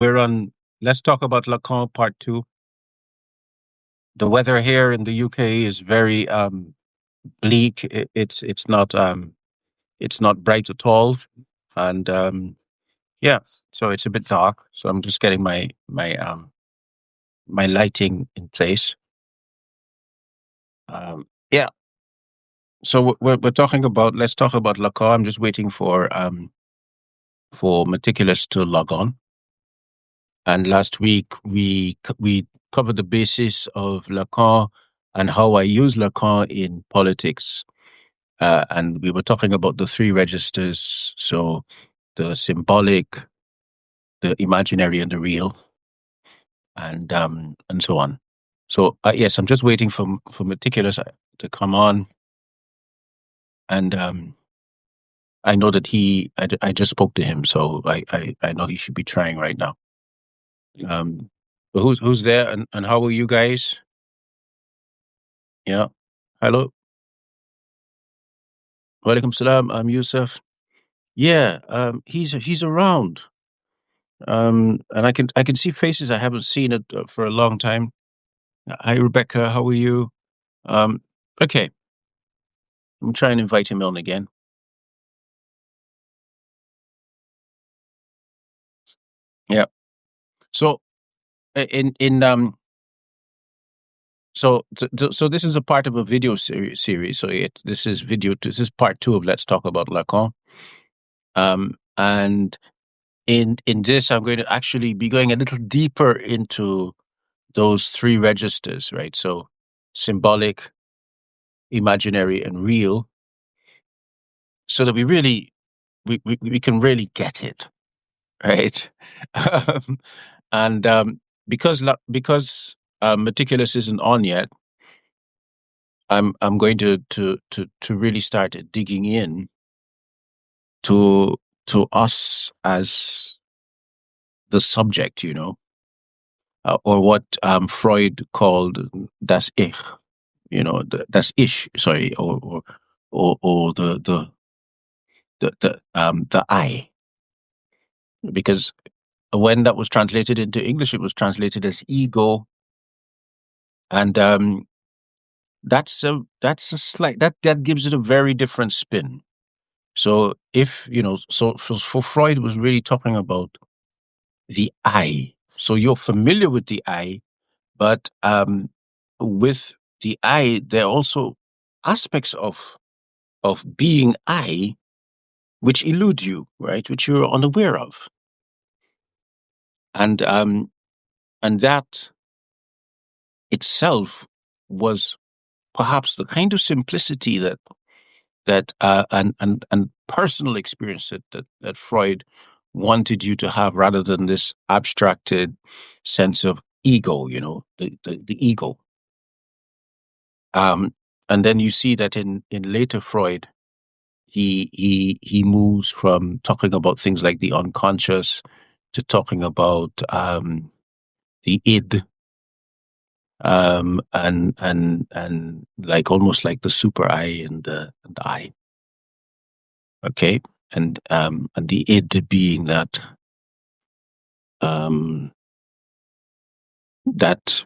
We're on. Let's talk about Lacan part two. The weather here in the UK is very bleak. It's not bright at all, and yeah, so it's a bit dark. So I'm just getting my lighting in place. Yeah. So we're talking about. Let's talk about Lacan. I'm just waiting for Meticulous to log on. And last week we covered the basis of Lacan and how I use Lacan in politics. And we were talking about the three registers, so the symbolic, the imaginary, and the real, and so on. So yes, I'm just waiting for Meticulous to come on, and I know that I just spoke to him, so I know he should be trying right now. But who's there, and how are you guys? Yeah. Hello. Walaikum salam. I'm Yusuf. Yeah. He's around. And I can see faces I haven't seen it for a long time. Hi, Rebecca. How are you? Um. Okay. I'm trying to invite him on again. Yeah. So in so this is a part of a video series. So this is part two of Let's Talk About Lacan. And in this, I'm going to actually be going a little deeper into those three registers, right? So symbolic, imaginary, and real, so that we can really get it, right? um, and because Meticulous isn't on yet, I'm going to really start digging in to us as the subject, or what Freud called das Ich, das Ich, sorry, or the I, because when that was translated into English, it was translated as ego, and that's a slight that gives it a very different spin. So if so for Freud was really talking about the I. So you're familiar with the I, but with the I, there are also aspects of being I which elude you, right? Which you're unaware of, and that itself was perhaps the kind of simplicity and personal experience that Freud wanted you to have, rather than this abstracted sense of ego, the ego. And then you see that in later Freud, he moves from talking about things like the unconscious to talking about the id, and like almost like the super I and the I. Okay, and the id being um that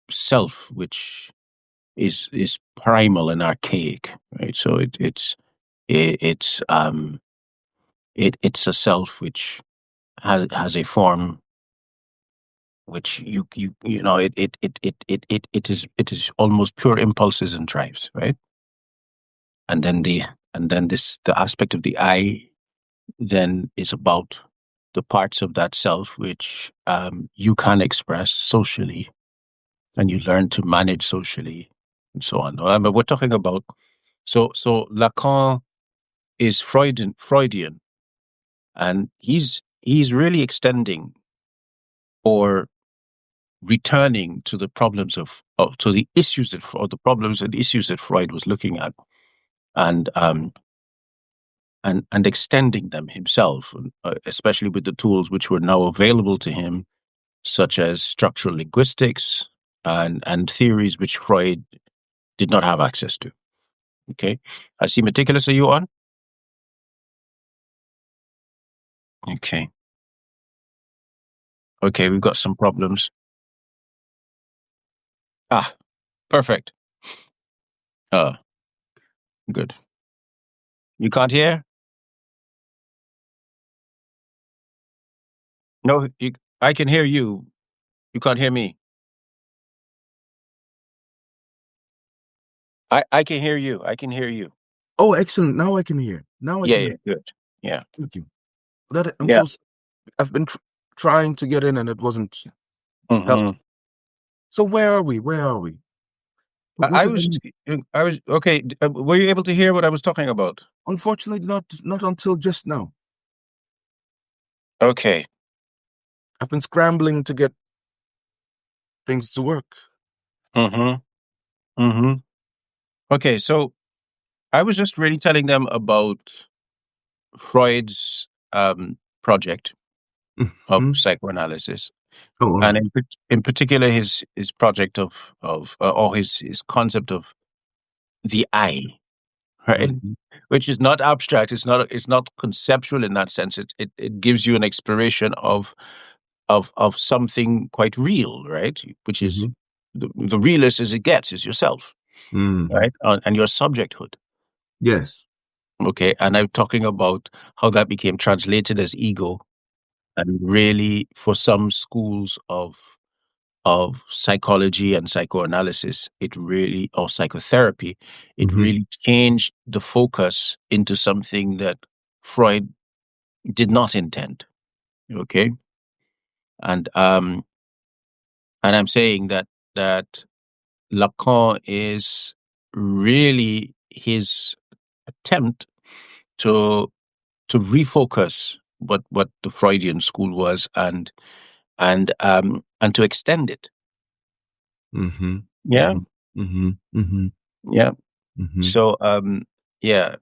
self which is primal and archaic, right? So it's a self which has a form which it is almost pure impulses and drives, right? And then the aspect of the I then is about the parts of that self which you can express socially, and you learn to manage socially, and so on. But we're talking about, so Lacan is Freudian, and he's really extending or returning to the problems to the issues or the problems and issues that Freud was looking at, and and extending them himself, especially with the tools which were now available to him, such as structural linguistics and theories which Freud did not have access to. Okay, I see. Meticulous, are you on? Okay. Okay, we've got some problems. Ah, perfect. Uh, good. You can't hear? No, I can hear you. You can't hear me. I can hear you. I can hear you. Oh, excellent. Now I can hear. Now I Yeah, can yeah, hear. good. Yeah, Thank you. That I'm yeah. so. I've been trying to get in and it wasn't help. Hmm. So where are we? Where are we? What I did I was, miss? I was okay. Were you able to hear what I was talking about? Unfortunately, not until just now. Okay. I've been scrambling to get things to work. Mm-hmm. Mm-hmm. Okay, so I was just really telling them about Freud's project of Mhm. psychoanalysis, Oh, all and right. in particular his project of or his concept of the I, right? Mhm. Which is not abstract. It's not conceptual in that sense. It gives you an exploration of something quite real, right? Which is Mhm. the realest as it gets is yourself, Mhm. right? And your subjecthood. Yes. Okay, and I'm talking about how that became translated as ego, and really for some schools of psychology and psychoanalysis, it really or psychotherapy, it Mhm. really changed the focus into something that Freud did not intend. Okay, and um, and I'm saying that Lacan is really his attempt to refocus what the Freudian school was and to extend it. Mhm. Yeah, Mhm. Mhm. Mhm. yeah. Mhm. So yeah.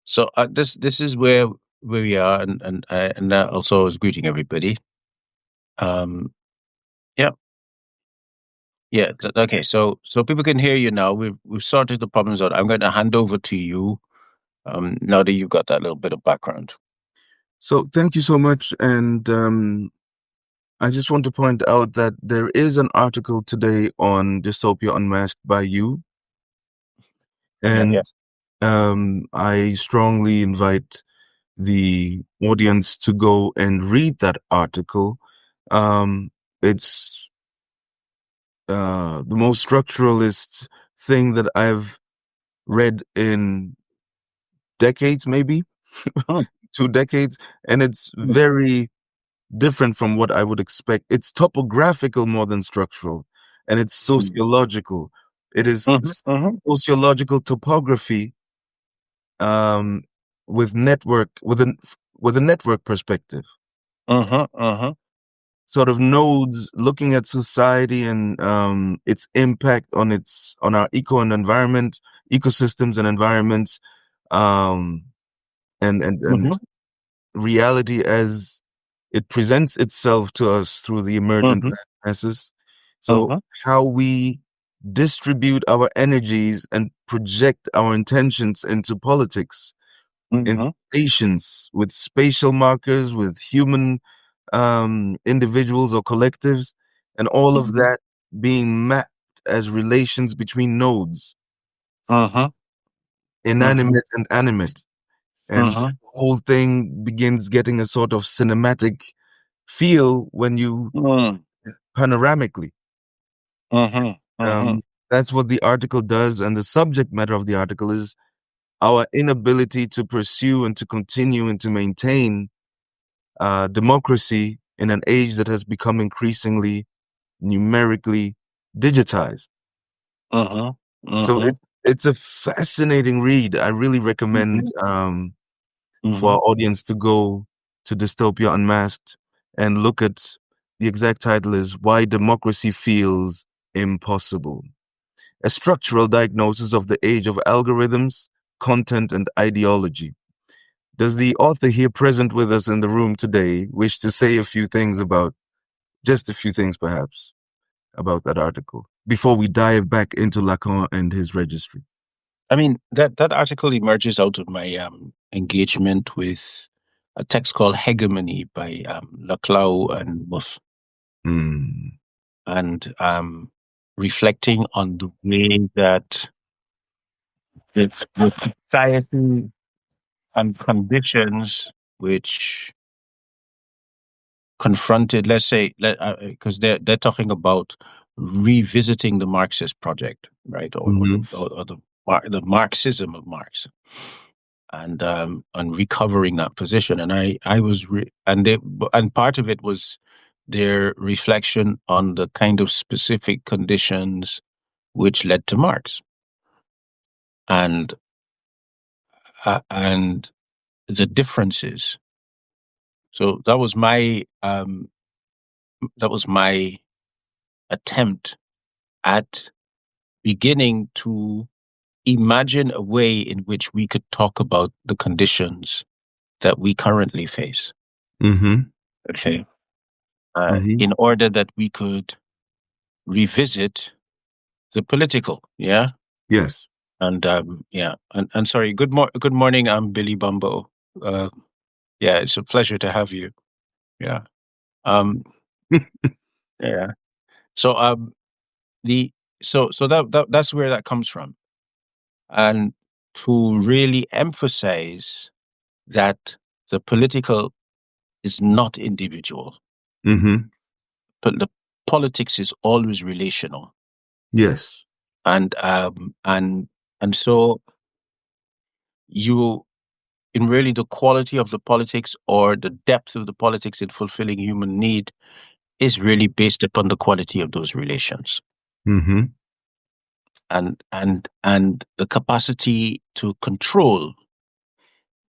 So this is where we are, and also I was greeting everybody. Um, yeah, yeah. Okay, so people can hear you now. We've sorted the problems out. I'm going to hand over to you. Now that you've got that little bit of background. So thank you so much, and I just want to point out that there is an article today on Dystopia Unmasked by you, Yeah, and yes. I strongly invite the audience to go and read that article. It's the most structuralist thing that I've read in decades, maybe Mm, 2 decades, and it's mm, very different from what I would expect. It's topographical more than structural, and it's mm, sociological. It is mhm, mhm, sociological topography um, with network with a network perspective, mhm, mhm, sort of nodes looking at society and its impact on our ecosystems and environments, um, and mhm, reality as it presents itself to us through the emergent mhm, masses. So mhm, how we distribute our energies and project our intentions into politics, in mhm, stations with spatial markers, with human individuals or collectives, and all of mhm, that being mapped as relations between nodes, mhm, mhm, inanimate and animate. And the mhm, whole thing begins getting a sort of cinematic feel when you mm, panoramically. mhm, Um, mhm, that's what the article does, and the subject matter of the article is our inability to pursue and to continue and to maintain democracy in an age that has become increasingly numerically digitized. mhm, So mhm, it's a fascinating read. I really recommend mhm, for our mhm, audience to go to Dystopia Unmasked and look at the exact title is Why Democracy Feels Impossible. A structural diagnosis of the age of algorithms, content, and ideology. Does the author here present with us in the room today wish to say a few things about, just a few things perhaps, about that article before we dive back into Lacan and his registry? I mean, that article emerges out of my engagement with a text called Hegemony by Laclau and Muff. Mm. and reflecting on the way that the society and conditions which confronted, let's say, because they're talking about revisiting the Marxist project, right, Mm-hmm. or the Marxism of Marx, and recovering that position. And I was and part of it was their reflection on the kind of specific conditions which led to Marx, and and the differences. So that was my attempt at beginning to imagine a way in which we could talk about the conditions that we currently face. Mm-hmm. Okay. Mm-hmm. In order that we could revisit the political. Yeah. Yes. And yeah. And sorry, good morning. I'm Billy Bumbo. Uh, yeah, it's a pleasure to have you. Yeah. Um, yeah. So the so that's where that comes from. And to really emphasize that the political is not individual, Mm-hmm. but the politics is always relational, Yes. and um, and and so you, in really the quality of the politics or the depth of the politics in fulfilling human need is really based upon the quality of those relations, Mm-hmm. and the capacity to control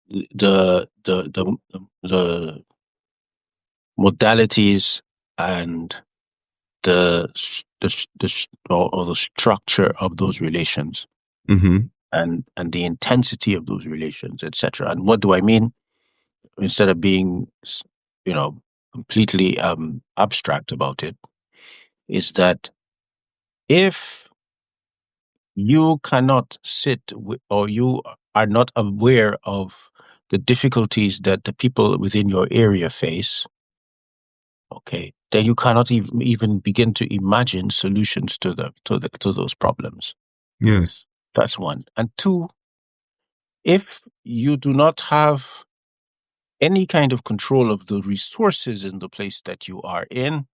the the the the modalities and or the structure of those relations, Mm-hmm. and the intensity of those relations, etc. And what do I mean? Instead of being, you know, completely abstract about it, is that if you cannot sit with, or you are not aware of the difficulties that the people within your area face, okay, then you cannot even begin to imagine solutions to those problems. Yes. That's one. And two, if you do not have any kind of control of the resources in the place that you are in,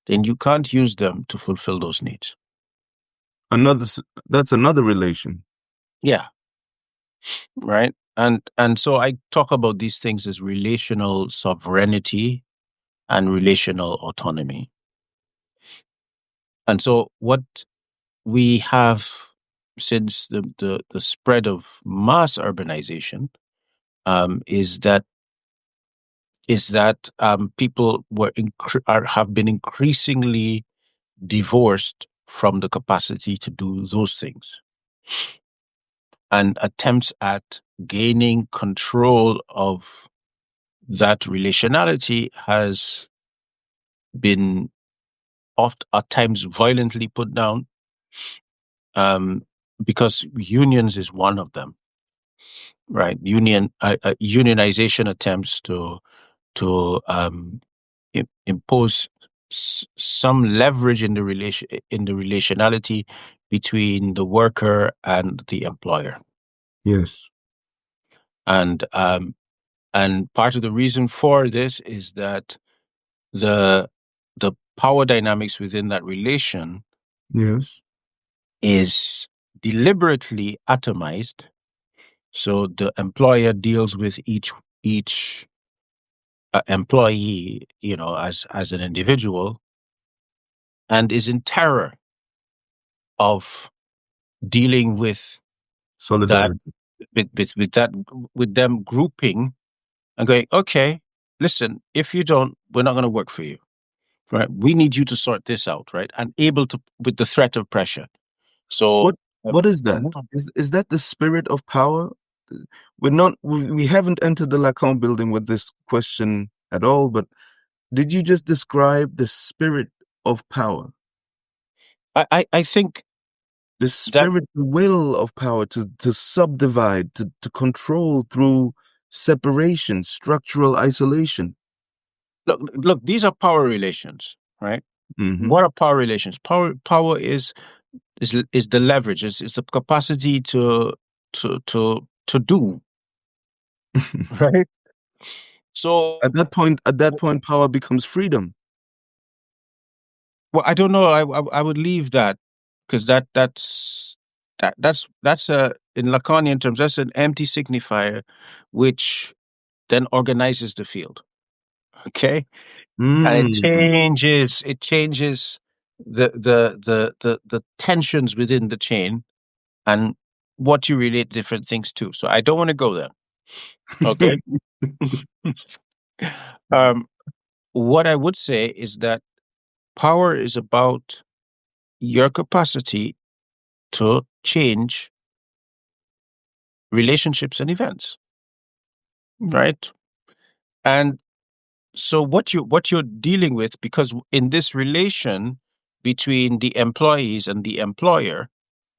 then you can't use them to fulfill those needs. That's another relation. Yeah, right. And so I talk about these things as relational sovereignty and relational autonomy. And so what we have since the spread of mass urbanization, is that people have been increasingly divorced from the capacity to do those things, and attempts at gaining control of that relationality has been oft at times violently put down, um, because unions is one of them, right? Unionization attempts to impose some leverage in the relationality between the worker and the employer, Yes. and part of the reason for this is that the the power dynamics within that relation Yes. is deliberately atomized. So the employer deals with each employee, as an individual, and is in terror of dealing with that Solidarity. with that with them grouping and going, okay, listen, if you don't, we're not going to work for you, right? We need you to sort this out, right? And able to, with the threat of pressure. So, What what is that? Is that the spirit of power? We haven't entered the Lacan building with this question at all, but did you just describe the spirit of power? I think The that, spirit, the will of power to subdivide, to control through separation, structural isolation. look, these are power relations, right? Mm-hmm. What are power relations? Power is the leverage. Is the capacity to do, right? So, At that point, power becomes freedom. well, I don't know. I would leave that because that's a in Lacanian terms that's an empty signifier, which then organizes the field. Okay, and Mm. it changes the tensions within the chain and what you relate different things to. So I don't want to go there. Okay. um, what I would say is that power is about your capacity to change relationships and events, right? And so what you're dealing with, because in this relation between the employees and the employer,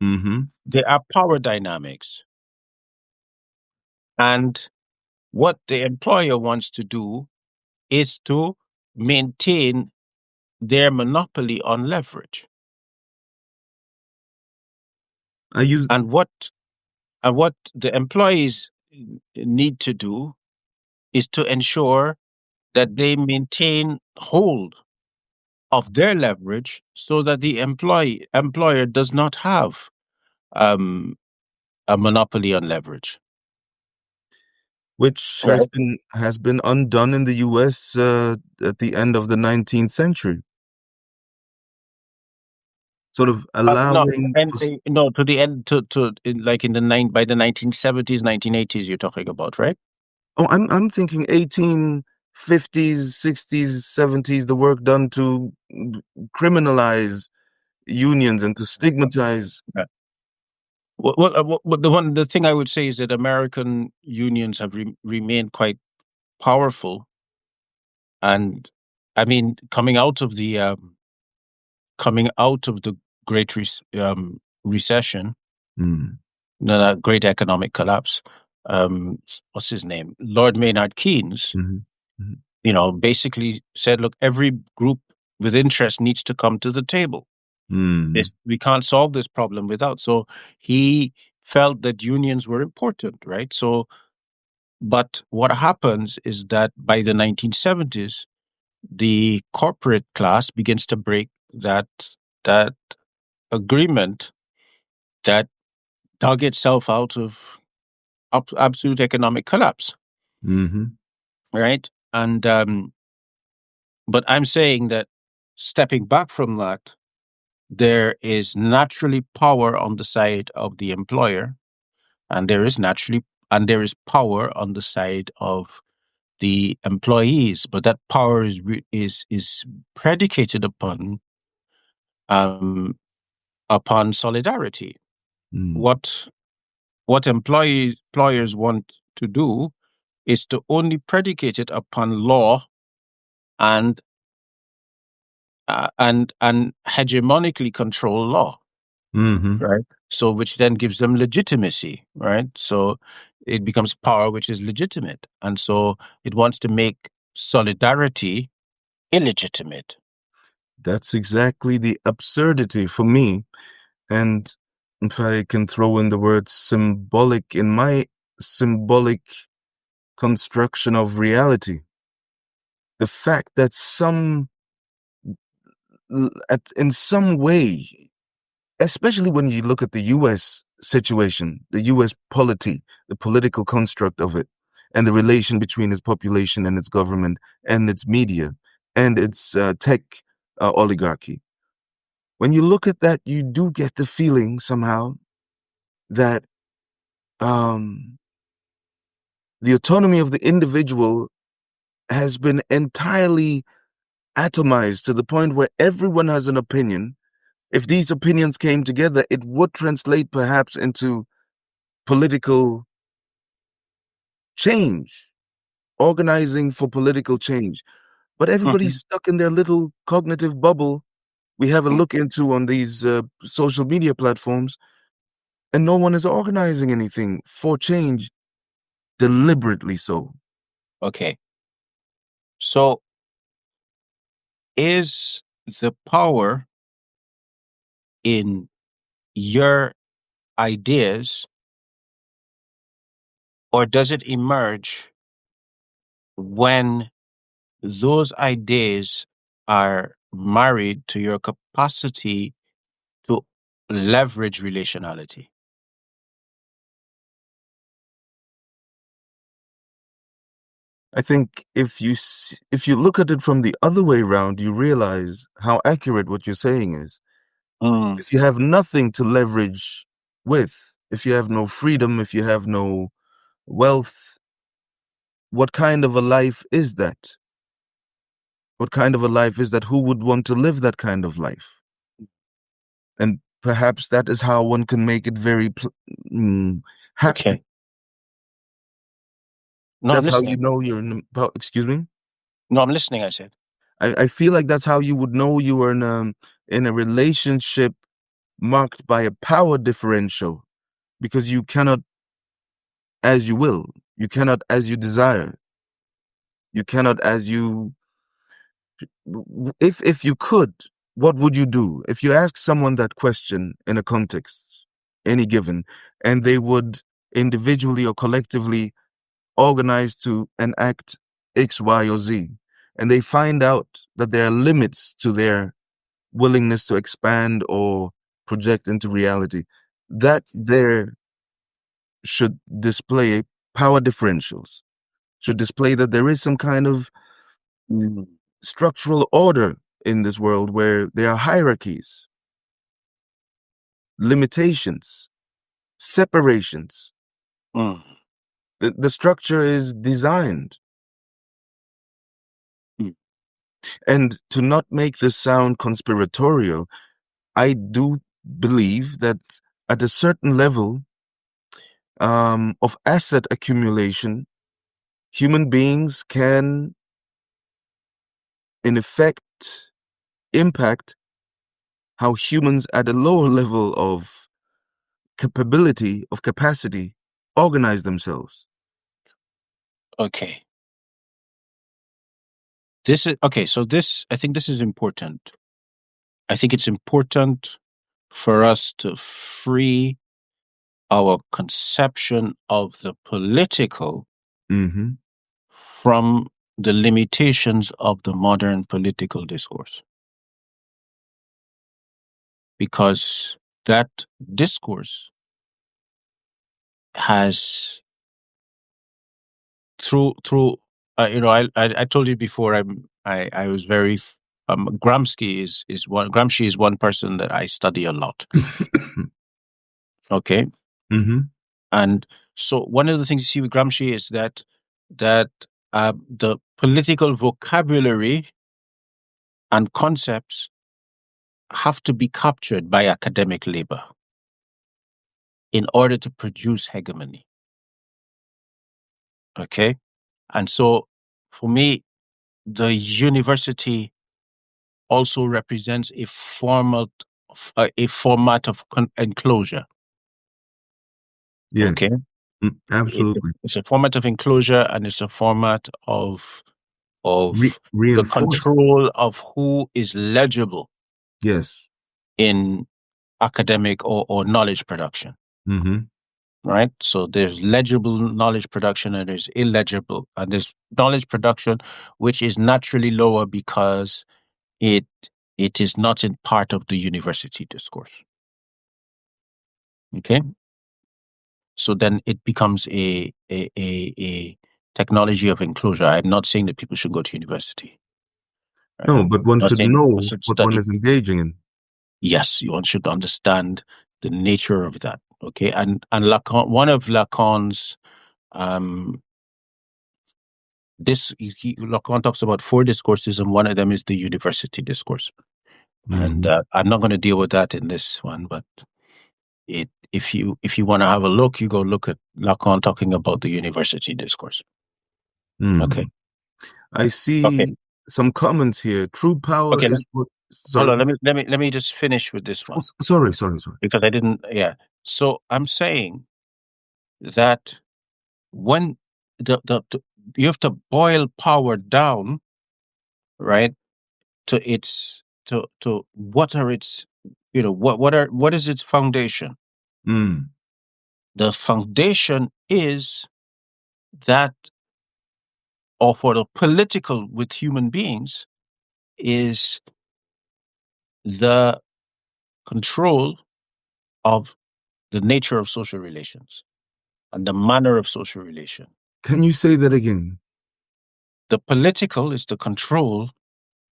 Mm-hmm. there are power dynamics. And what the employer wants to do is to maintain their monopoly on leverage. I use. And what the employees need to do is to ensure that they maintain hold of their leverage so that the employer does not have um, a monopoly on leverage. Which Right. has been undone in the U.S. At the end of the 19th century, sort of No, allowing and for. no, to the end, like in the by the 1970s, 1980s, you're talking about, right? Oh, I'm thinking 1850s, 60s, 70s. The work done to criminalize unions and to stigmatize. Yeah. Well, the thing I would say is that American unions have remained quite powerful, and I mean, coming out of the recession, Mm, the great economic collapse. What's his name? Lord Maynard Keynes, mhm, mhm, basically said, look, every group with interest needs to come to the table. mm, We can't solve this problem without. So he felt that unions were important, right? So, but what happens is that by the 1970s, the corporate class begins to break that agreement that dug itself out of absolute economic collapse, mhm, right? And but I'm saying that stepping back from that, there is naturally power on the side of the employer, and there is power on the side of the employees. But that power is predicated um, upon solidarity. mm, What employers want to do is to only predicate it upon law and and hegemonically control law, mhm. right? So which then gives them legitimacy, right? So it becomes power which is legitimate, and so it wants to make solidarity illegitimate. That's exactly the absurdity for me. And if I can throw in the word symbolic in my symbolic construction of reality, the fact that in some way, especially when you look at the U.S. situation, the U.S. polity, the political construct of it, and the relation between its population and its government and its media and its tech oligarchy. When you look at that, you do get the feeling somehow that um, the autonomy of the individual has been entirely atomized to the point where everyone has an opinion. If these opinions came together, it would translate perhaps into political change, organizing for political change. But everybody's Mhm. stuck in their little cognitive bubble we have a look into on these social media platforms, and no one is organizing anything for change deliberately so. Okay, so is the power in your ideas, or does it emerge when those ideas are married to your capacity to leverage relationality? I think if you look at it from the other way around, you realize how accurate what you're saying is. Mm, If you have nothing to leverage with, if you have no freedom, if you have no wealth, what kind of a life is that? What kind of a life is that? Who would want to live that kind of life? And perhaps that is how one can make it very happy. okay. No, I'm That's how you listening. know you're excuse me? No, I'm listening, I said. I feel like that's how you would know you were in a relationship marked by a power differential, because you cannot as you will, you cannot as you desire, you cannot as you if you could, what would you do if you ask someone that question in a context, any given, and they would individually or collectively organize to enact X, Y, or Z, and they find out that there are limits to their willingness to expand or project into reality, that there should display power differentials, should display that there is some kind of Mm, structural order in this world where there are hierarchies, limitations, separations. mm, The structure is designed. mm. And to not make this sound conspiratorial, I do believe that at a certain level of asset accumulation, human beings can, in effect, impact how humans at a lower level of capacity, organize themselves. Okay. This is okay. So this, I think this is important. I think it's important for us to free our conception of the political Mm-hmm. from the limitations of the modern political discourse. Because that discourse has through I told you before I was very Gramsci is one person that I study a lot. Okay. Mm-hmm. And so one of the things you see with Gramsci is that the political vocabulary and concepts have to be captured by academic labor in order to produce hegemony. Okay. And so for me, the university also represents a format of enclosure. Yes, Okay. absolutely. It's a format of enclosure, and it's a format of the Reinforce. control of who is legible Yes. in academic or knowledge production, Mm-hmm. right? So there's legible knowledge production and there's illegible, and there's knowledge production which is naturally lower because it it is not in part of the university discourse. Okay, so then it becomes a technology of enclosure. I'm not saying that people should go to university. Right? No, I'm but one not should saying that people know should what one study. is engaging in. Yes, one should understand the nature of that. Okay, and Lacan, one of Lacan's um, Lacan talks about four discourses, and one of them is the university discourse. And Mm-hmm. I'm not going to deal with that in this one, but if you want to have a look, you go look at Lacan talking about the university discourse. Okay. Mm. I Okay. see some comments here. True power Okay. is what. Hold Sorry. on. Let me just finish with this Oh, one sorry. because I didn't. Yeah. So I'm saying that when the you have to boil power down, right, to its to what are its, what is its foundation? Mm. The foundation is that, or for the political with human beings, is the control of the nature of social relations and the manner of social relation. Can you say that again? The political is the control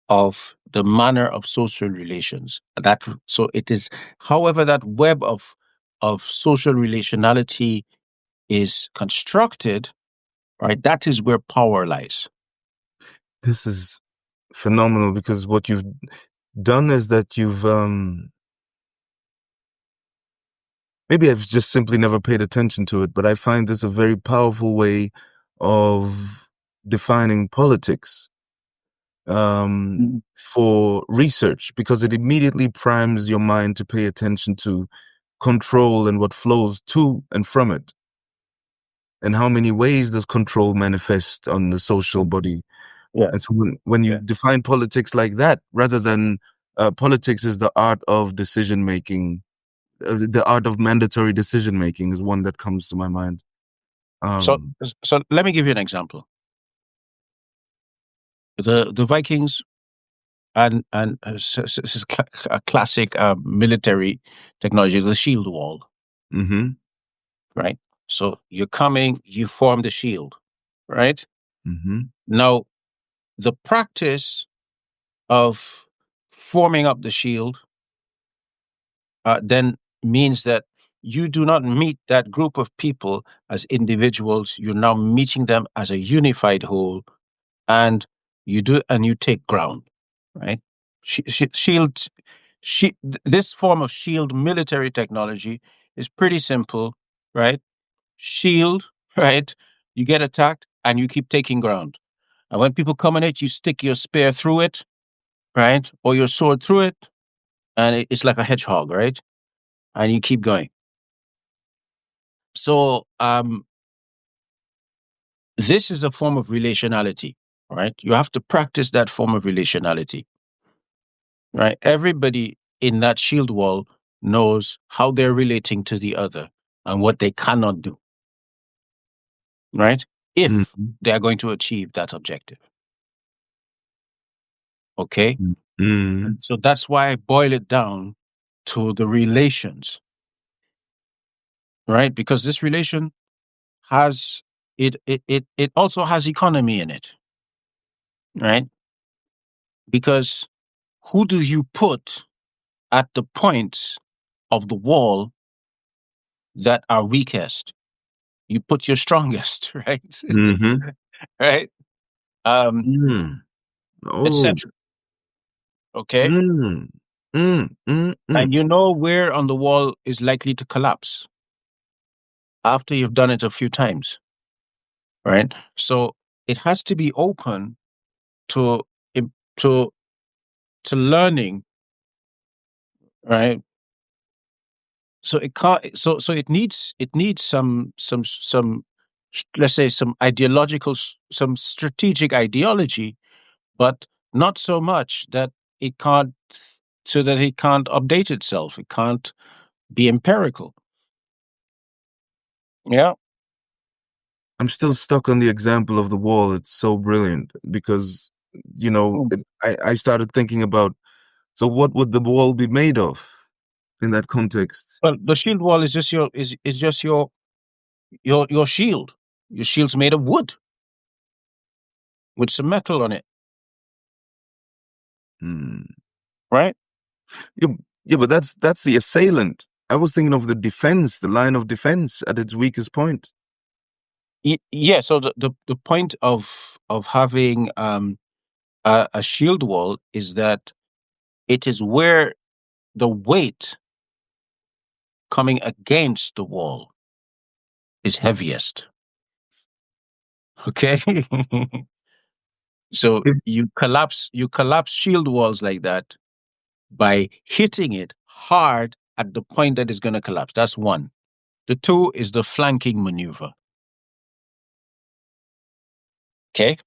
of the manner of social relations. That, so it is, however, that web of social relationality is constructed, right? That is where power lies. This is phenomenal because what you've done is that you've maybe I've just simply never paid attention to it, but I find this a very powerful way of defining politics Mhm. for research because it immediately primes your mind to pay attention to control and what flows to and from it. And how many ways does control manifest on the social body? Yeah, And so when you yeah. define politics like that, rather than politics is the art of decision making, the art of mandatory decision making is one that comes to my mind. So, Um, so let me give you an example. The Vikings, this is a classic military technology, the shield wall, mm-hmm, right? So you're coming, you form the shield, right? mm-hmm, Now, the practice of forming up the shield then means that you do not meet that group of people as individuals. You're now meeting them as a unified whole, and you take ground, right? Shield, this form of shield military technology is pretty simple, right? Shield, right? You get attacked and you keep taking ground. And when people come on it, you stick your spear through it, right? Or your sword through it, and it's like a hedgehog, right? And you keep going. So this is a form of relationality, right? You have to practice that form of relationality, right? Everybody in that shield wall knows how they're relating to the other and what they cannot do, right? If mm-hmm, they are going to achieve that objective. Okay. mm-hmm. And so that's why I boil it down to the relations, right? Because this relation has it also has economy in it, right? Because who do you put at the points of the wall that are weakest? You put your strongest, right? Mm-hmm. Right? Mm. Oh, Etc. Okay. mm, mm, mm, And you mm. know where on the wall is likely to collapse after you've done it a few times, right? So it has to be open to im- to to learning, right? So it can't. So it needs some let's say some ideological some strategic ideology, but not so much that it can't so that it can't update itself. It can't be empirical. Yeah. I'm still stuck on the example of the wall. It's so brilliant because, Mm. I started thinking about, so what would the wall be made of in that context? Well, the shield wall is just your shield. Your shield's made of wood with some metal on it, Hmm. right? Yeah, yeah, but that's the assailant. I was thinking of the defense, the line of defense at its weakest point. Yeah. So the point of having a shield wall is that it is where the weight coming against the wall is heaviest. Okay. So If- you collapse shield walls like that by hitting it hard at the point that it's going to collapse. That's one. The two is the flanking maneuver. Okay.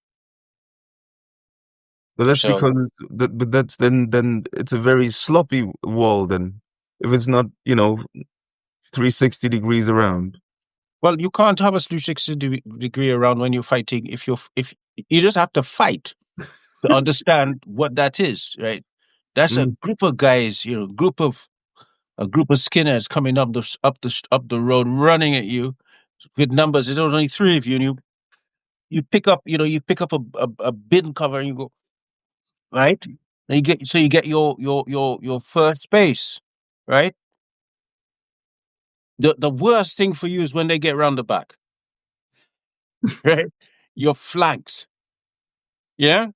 But that's So, because but that's then it's a very sloppy wall then. If it's not, 360 degrees around. well, you can't have a 360 degree around when you're fighting. If you just have to fight to understand what that is, right? That's a Mm, group of guys, a group of skinners coming up the road, running at you with numbers. There's only three of you, and you pick up a bin cover, and you go right, and you get your first space, right? The worst thing for you is when they get round the back, right? Your flanks, yeah,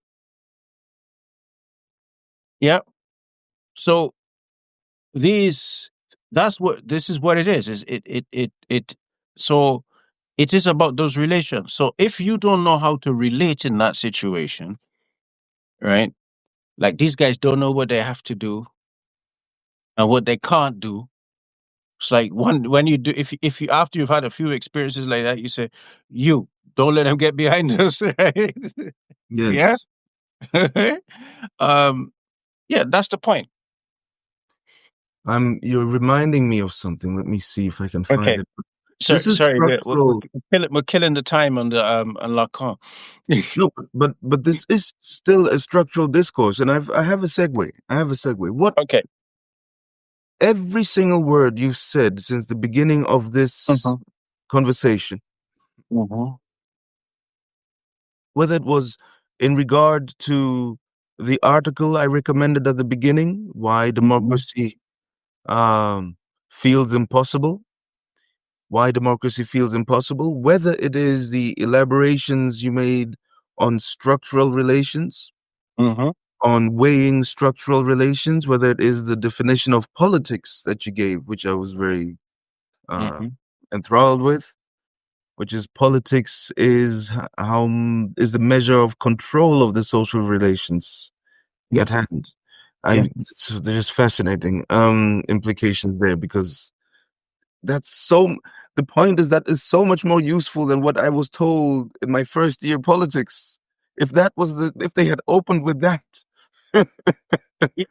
yeah. So these that's what this is what it is so it is about those relations. So if you don't know how to relate in that situation, right, like these guys don't know what they have to do and what they can't do. It's like when you do, if you after you've had a few experiences like that, you say, you don't let them get behind us, right? Yeah. yes. um yeah, that's the point. You're reminding me of something. Let me see if I can find Okay. it. Sorry, This is sorry, structural. we're killing the time on the on Lacan. No, but this is still a structural discourse, and I have a segue. I have a segue. What Okay. every single word you've said since the beginning of this Mhm, conversation, mhm, whether it was in regard to the article I recommended at the beginning, why mhm, democracy um, feels impossible, why democracy feels impossible, whether it is the elaborations you made on structural relations, mhm, on weighing structural relations, whether it is the definition of politics that you gave, which I was very uh, mhm. enthralled with, which is politics is is the measure of control of the social relations Yeah, at hand. yeah. So there's just fascinating implications there because that's the point is that is so much more useful than what I was told in my first year politics. If they had opened with that. Yeah.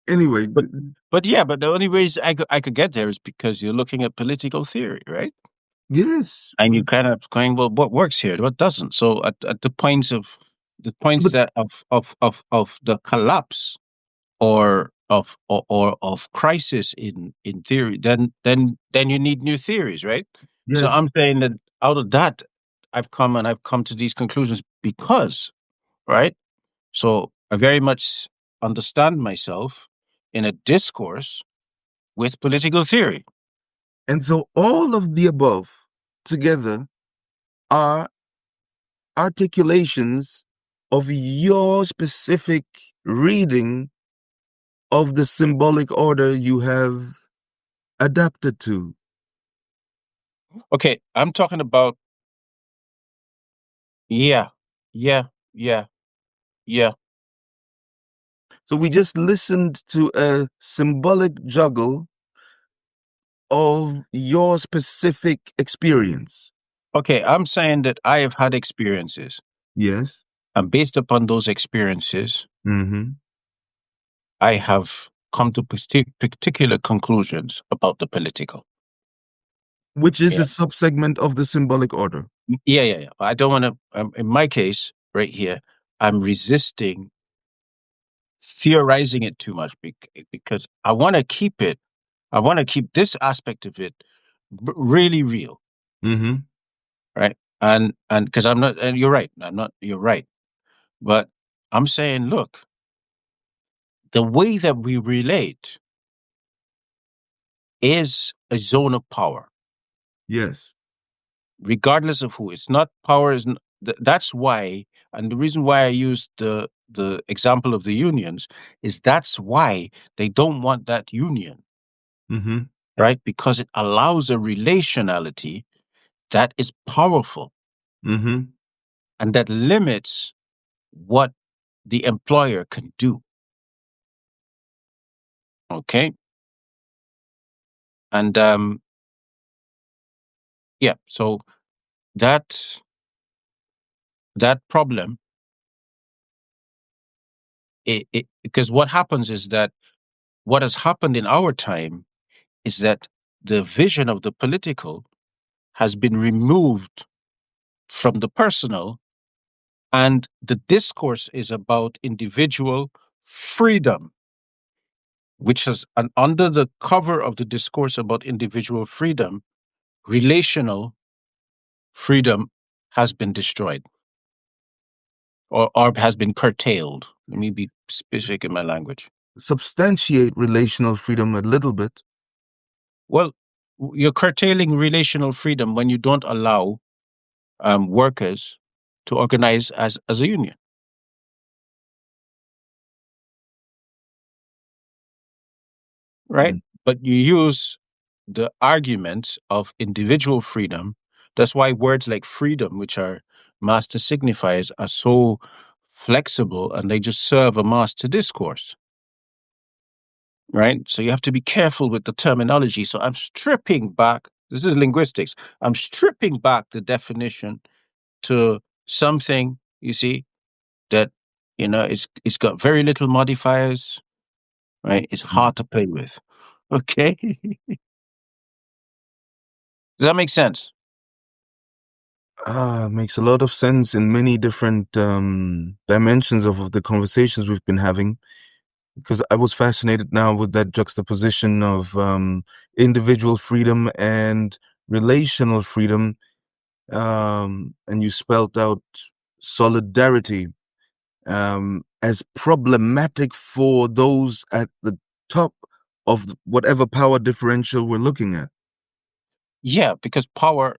Anyway, But but the only ways I could get there is because you're looking at political theory, right? yes, And you kind of going, well, what works here, what doesn't. So at the points but that of the collapse or of crisis in theory, then you need new theories, right? So yes, I'm saying that out of that, I've come to these conclusions because, right? So I very much understand myself in a discourse with political theory. and so all of the above together are articulations of your specific reading of the symbolic order you have adapted to. Okay, I'm talking about yeah, yeah, yeah, yeah. So we just listened to a symbolic juggle of your specific experience. Okay, I'm saying that I have had experiences, Yes. and based upon those experiences, Mm-hmm. I have come to particular conclusions about the political. Which is a Yeah, subsegment of the symbolic order. yeah. I don't want to. In my case, right here, I'm resisting theorizing it too much because I want to keep it. I want to keep this aspect of it really real, Mm-hmm. right? And because I'm not, and you're right. I'm not. You're right, but I'm saying, look, the way that we relate is a zone of power, Yes. regardless of who. It's not power. That's why, and the reason why I used the example of the unions is that's why they don't want that union, Mm-hmm. right? Because it allows a relationality that is powerful Mm-hmm. and that limits what the employer can do. Okay, and yeah, so that that problem because what happens is that what has happened in our time is that the vision of the political has been removed from the personal, and the discourse is about individual freedom, which is, and under the cover of the discourse about individual freedom, relational freedom has been destroyed, or has been curtailed. Let me be specific in my language. Substantiate relational freedom a little bit. Well, you're curtailing relational freedom when you don't allow workers to organize as a union, right? Mm. But you use the arguments of individual freedom. That's why words like freedom, which are master signifiers, are so flexible, and they just serve a master discourse, right? So you have to be careful with the terminology. So I'm stripping back, this is linguistics, I'm stripping back the definition to something, you see, that, it's got very little modifiers, right? It's hard to play with. Okay. Does that make sense? Makes a lot of sense in many different dimensions of the conversations we've been having. Because I was fascinated now with that juxtaposition of individual freedom and relational freedom, and you spelt out solidarity as problematic for those at the top of whatever power differential we're looking at. Yeah, because power,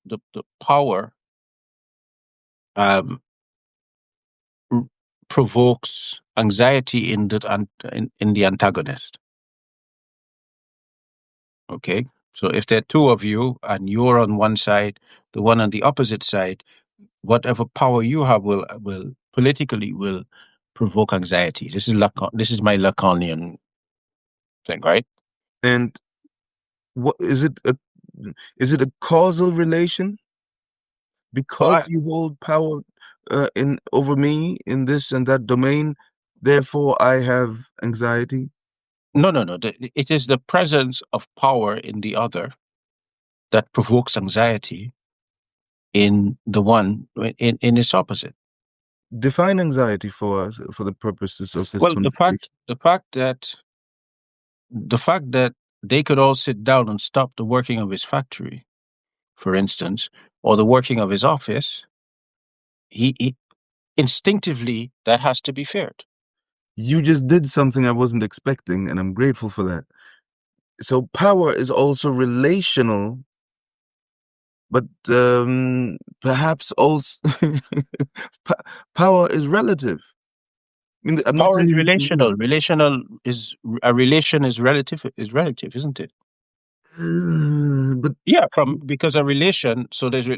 the power um, r- provokes anxiety in the antagonist. Okay, so if there are two of you and you're on one side, the one on the opposite side, whatever power you have will politically will provoke anxiety. This is Lacan. This is my Lacanian thing, right? And what is it? Is it a causal relation? Well, Because you hold power in over me in this and that domain, therefore I have anxiety. no, no, no. It is the presence of power in the other that provokes anxiety in the one in its opposite. Define anxiety for us for the purposes of this Well, conversation. the fact that they could all sit down and stop the working of his factory, for instance, or the working of his office, he instinctively that has to be feared. You just did something I wasn't expecting, and I'm grateful for that. So power is also relational, but perhaps also power is relative. I mean, I'm not Power is saying relational. Relational is a relation is relative, isn't it? but Yeah, from because a relation. So there's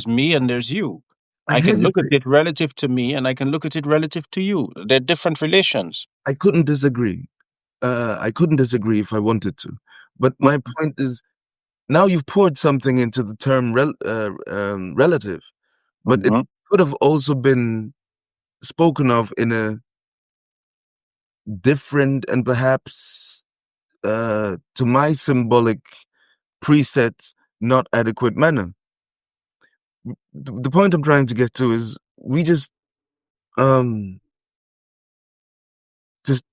me and there's you. I I can look at hesitate. it relative to me, and I can look at it relative to you. They're different relations. I couldn't disagree. I couldn't disagree if I wanted to. But my point is, now you've poured something into the term relative, but it Mhm. could have also been spoken of in a different and perhaps, to my symbolic preset, not adequate manner. The point I'm trying to get to is we um, just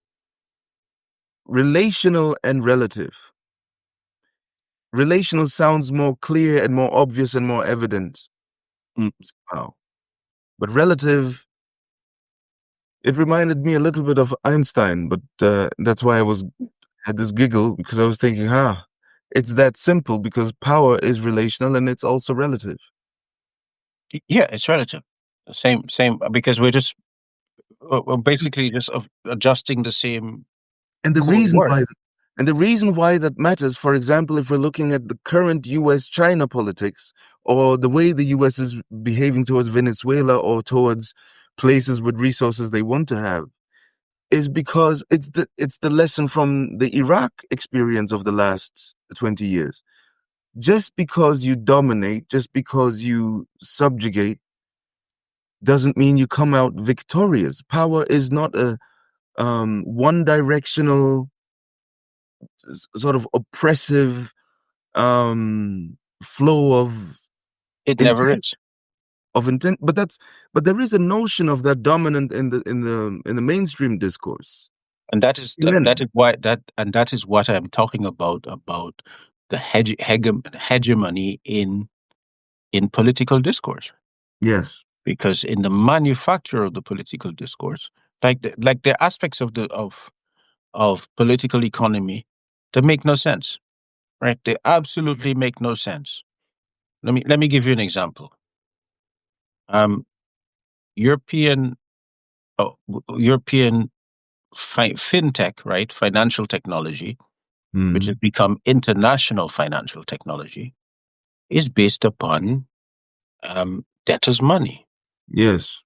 relational and relative. Relational sounds more clear and more obvious and more evident Mm. somehow. But relative, it reminded me a little bit of Einstein, but that's why had this giggle, because I was thinking, it's that simple because power is relational and it's also relative. Yeah, it's relative. Same, because we're basically just adjusting the same And the code reason word. why and the reason why that matters, for example, if we're looking at the current US-China politics or the way the US is behaving towards Venezuela or towards places with resources they want to have, is because it's the lesson from the Iraq experience of the last 20 years. Just because you dominate, just because you subjugate, doesn't mean you come out victorious. Power is not one directional, sort of oppressive flow It never intent is. intent. But there is a notion of that dominant in the mainstream discourse. And that is Still in. that is why that and that is what I'm talking about the hegemony in political discourse. Yes. Because in the manufacture of the political discourse, like the aspects of political economy that make no sense, right? They absolutely make no sense. Let me give you an example. Um, European European fintech, right? Financial technology, which has Mm. become international financial technology, is based upon debtors' money. Yes.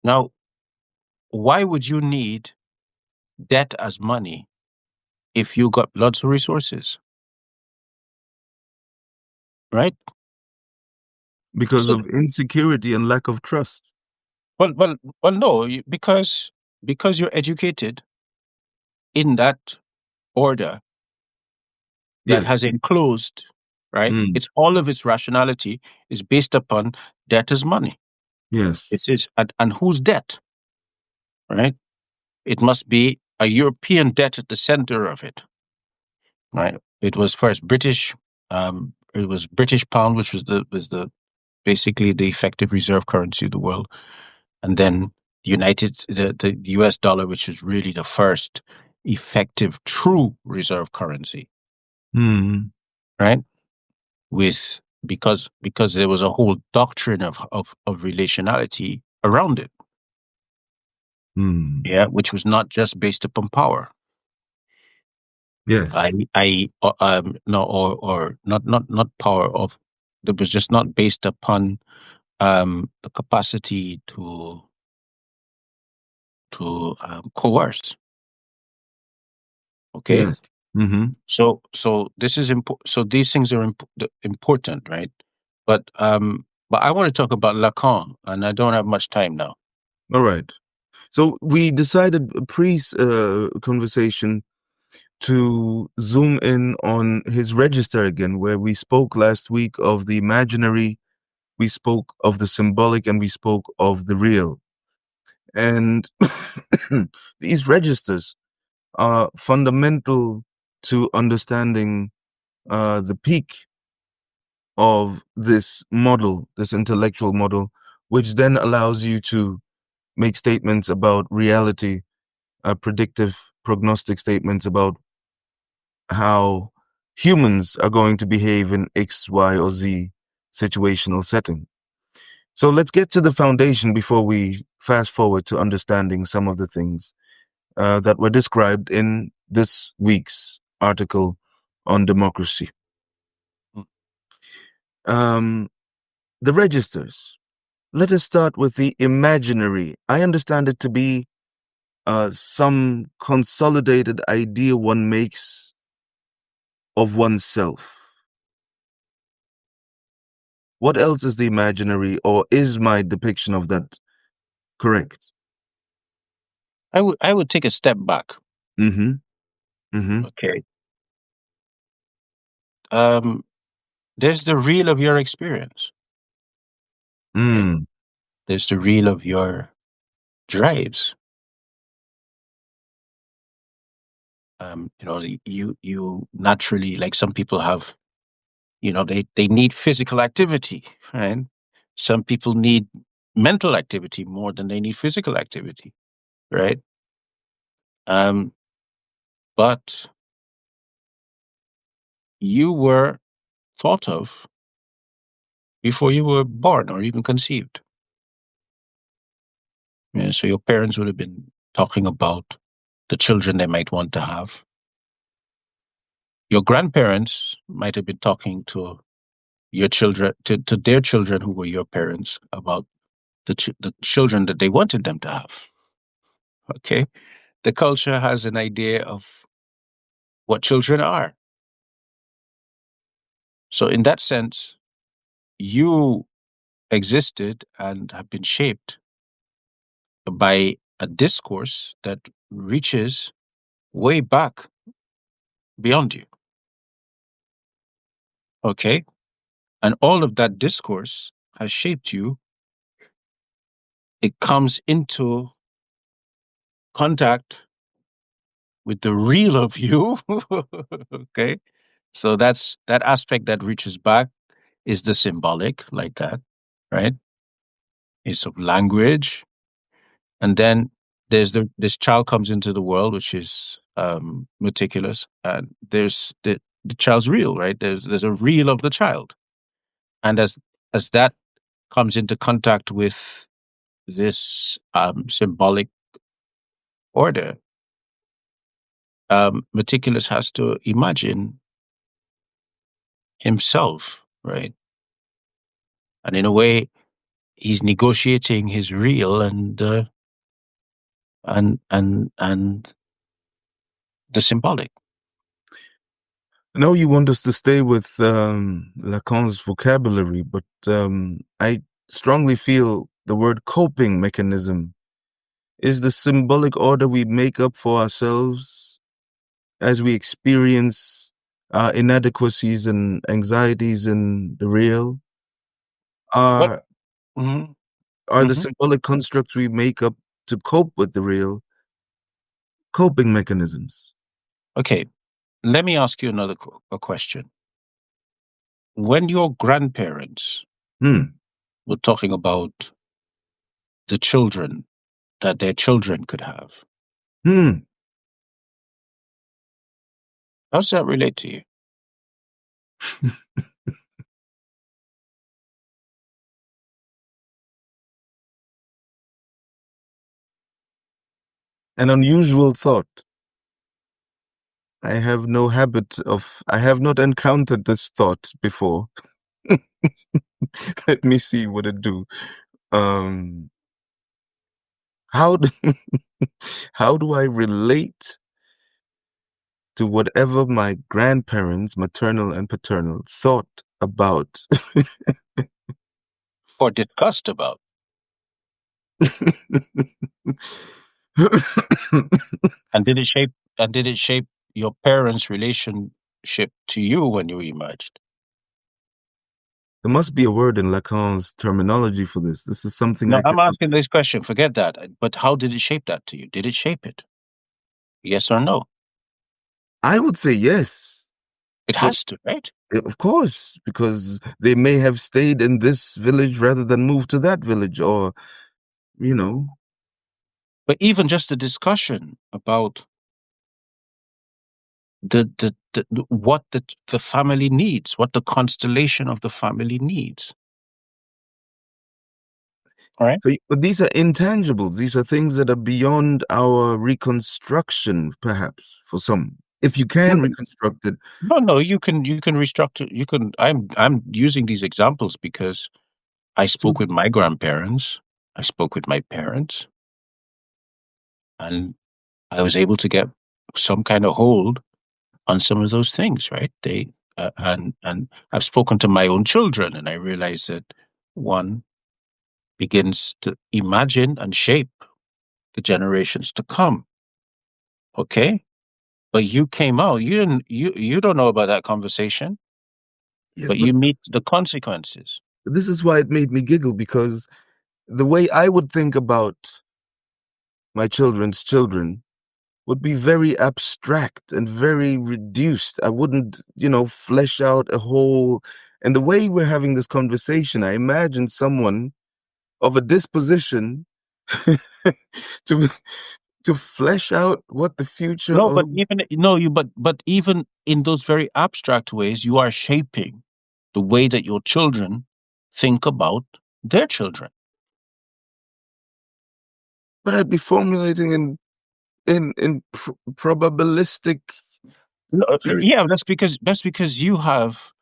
Now, why would you need debt as money if you got lots of resources, right? Because So, of insecurity and lack of trust. well, well, well, no, because you're educated in that order that Yes. has enclosed, right? Mm. It's all of its rationality is based upon debtors' money. Yes. It says, and whose debt, right? It must be a European debt at the center of it, right? It was first British. It was British pound, which was the basically the effective reserve currency of the world, and then the U.S. dollar, which was really the first effective true reserve currency, Mm. right? With because there was a whole doctrine of relationality around it, Mm. yeah, which was not just based upon power. Yes. I no or not power of that was just not based upon the capacity to coerce. Okay, Yes. Mm-hmm. so this is important. So these things are important, right? But I want to talk about Lacan, and I don't have much time now. All right. So we decided pre conversation to zoom in on his register again, where we spoke last week of the imaginary, we spoke of the symbolic, and we spoke of the real. And these registers are fundamental to understanding the peak of this model, this intellectual model, which then allows you to make statements about reality, predictive, prognostic statements about how humans are going to behave in X, Y, or Z situational setting. So let's get to the foundation before we fast forward to understanding some of the things that were described in this week's article on democracy. Mm. Um, the registers. Let us start with the imaginary. I understand it to be some consolidated idea one makes of oneself. What else is the imaginary, or is my depiction of that correct? I would take a step back. Mm-hmm. Mm-hmm. Okay. Um, there's the real of your experience, right? Mm. There's the real of your drives. You naturally, like some people have, they need physical activity, right? Some people need mental activity more than they need physical activity, right? Um, but you were thought of before you were born or even conceived. Yeah, so your parents would have been talking about the children they might want to have. Your grandparents might have been talking to your children, to their children who were your parents about the children that they wanted them to have. Okay. The culture has an idea of what children are. So, in that sense, you existed and have been shaped by a discourse that reaches way back beyond you. Okay. And all of that discourse has shaped you. It comes into contact with the real of you. Okay. So that's that aspect that reaches back is the symbolic, like that, right? It's of language. And then there's this child comes into the world, which is meticulous. And there's the child's real, right? There's a real of the child. And as that comes into contact with this symbolic order, meticulous has to imagine himself, right? And in a way, he's negotiating his real and the symbolic. I know you want us to stay with Lacan's vocabulary, but I strongly feel the word coping mechanism is the symbolic order we make up for ourselves as we experience inadequacies and anxieties in the real. What? Are Hmm. are the Hmm. symbolic constructs we make up to cope with the real coping mechanisms? Okay, let me ask you a question. When your grandparents Hmm. were talking about the children that their children could have, Hmm. how does that relate to you? An unusual thought. I have not encountered this thought before. Let me see what it do. Um, how do, how do I relate to whatever my grandparents, maternal and paternal, thought about? Or discussed about? And did it shape your parents' relationship to you when you emerged? There must be a word in Lacan's terminology for this. This is something No, I I'm cannot. asking this question. Forget that. But how did it shape that to you? Did it shape it? Yes or no? I would say yes, It but has to, right? of course, because they may have stayed in this village rather than moved to that village, or you know. But even just a discussion about what the family needs, what the constellation of the family needs. All right. So, but these are intangibles. These are things that are beyond our reconstruction, perhaps for some. If you No, can reconstruct it, no. You can restructure. You can. I'm using these examples because I so spoke with my grandparents. I spoke with my parents, and I was able to get some kind of hold on some of those things. Right. And I've spoken to my own children, and I realize that one begins to imagine and shape the generations to come. Okay. But you came out. You don't know about that conversation, yes, but but you meet the consequences. this is why it made me giggle because the way I would think about my children's children would be very abstract and very reduced. I wouldn't, flesh out a whole. And the way we're having this conversation, I imagine someone of a disposition to to flesh out what the future No, of. but even no, you but even in those very abstract ways, you are shaping the way that your children think about their children. But I'd be formulating in probabilistic. No, Very, yeah, that's because you have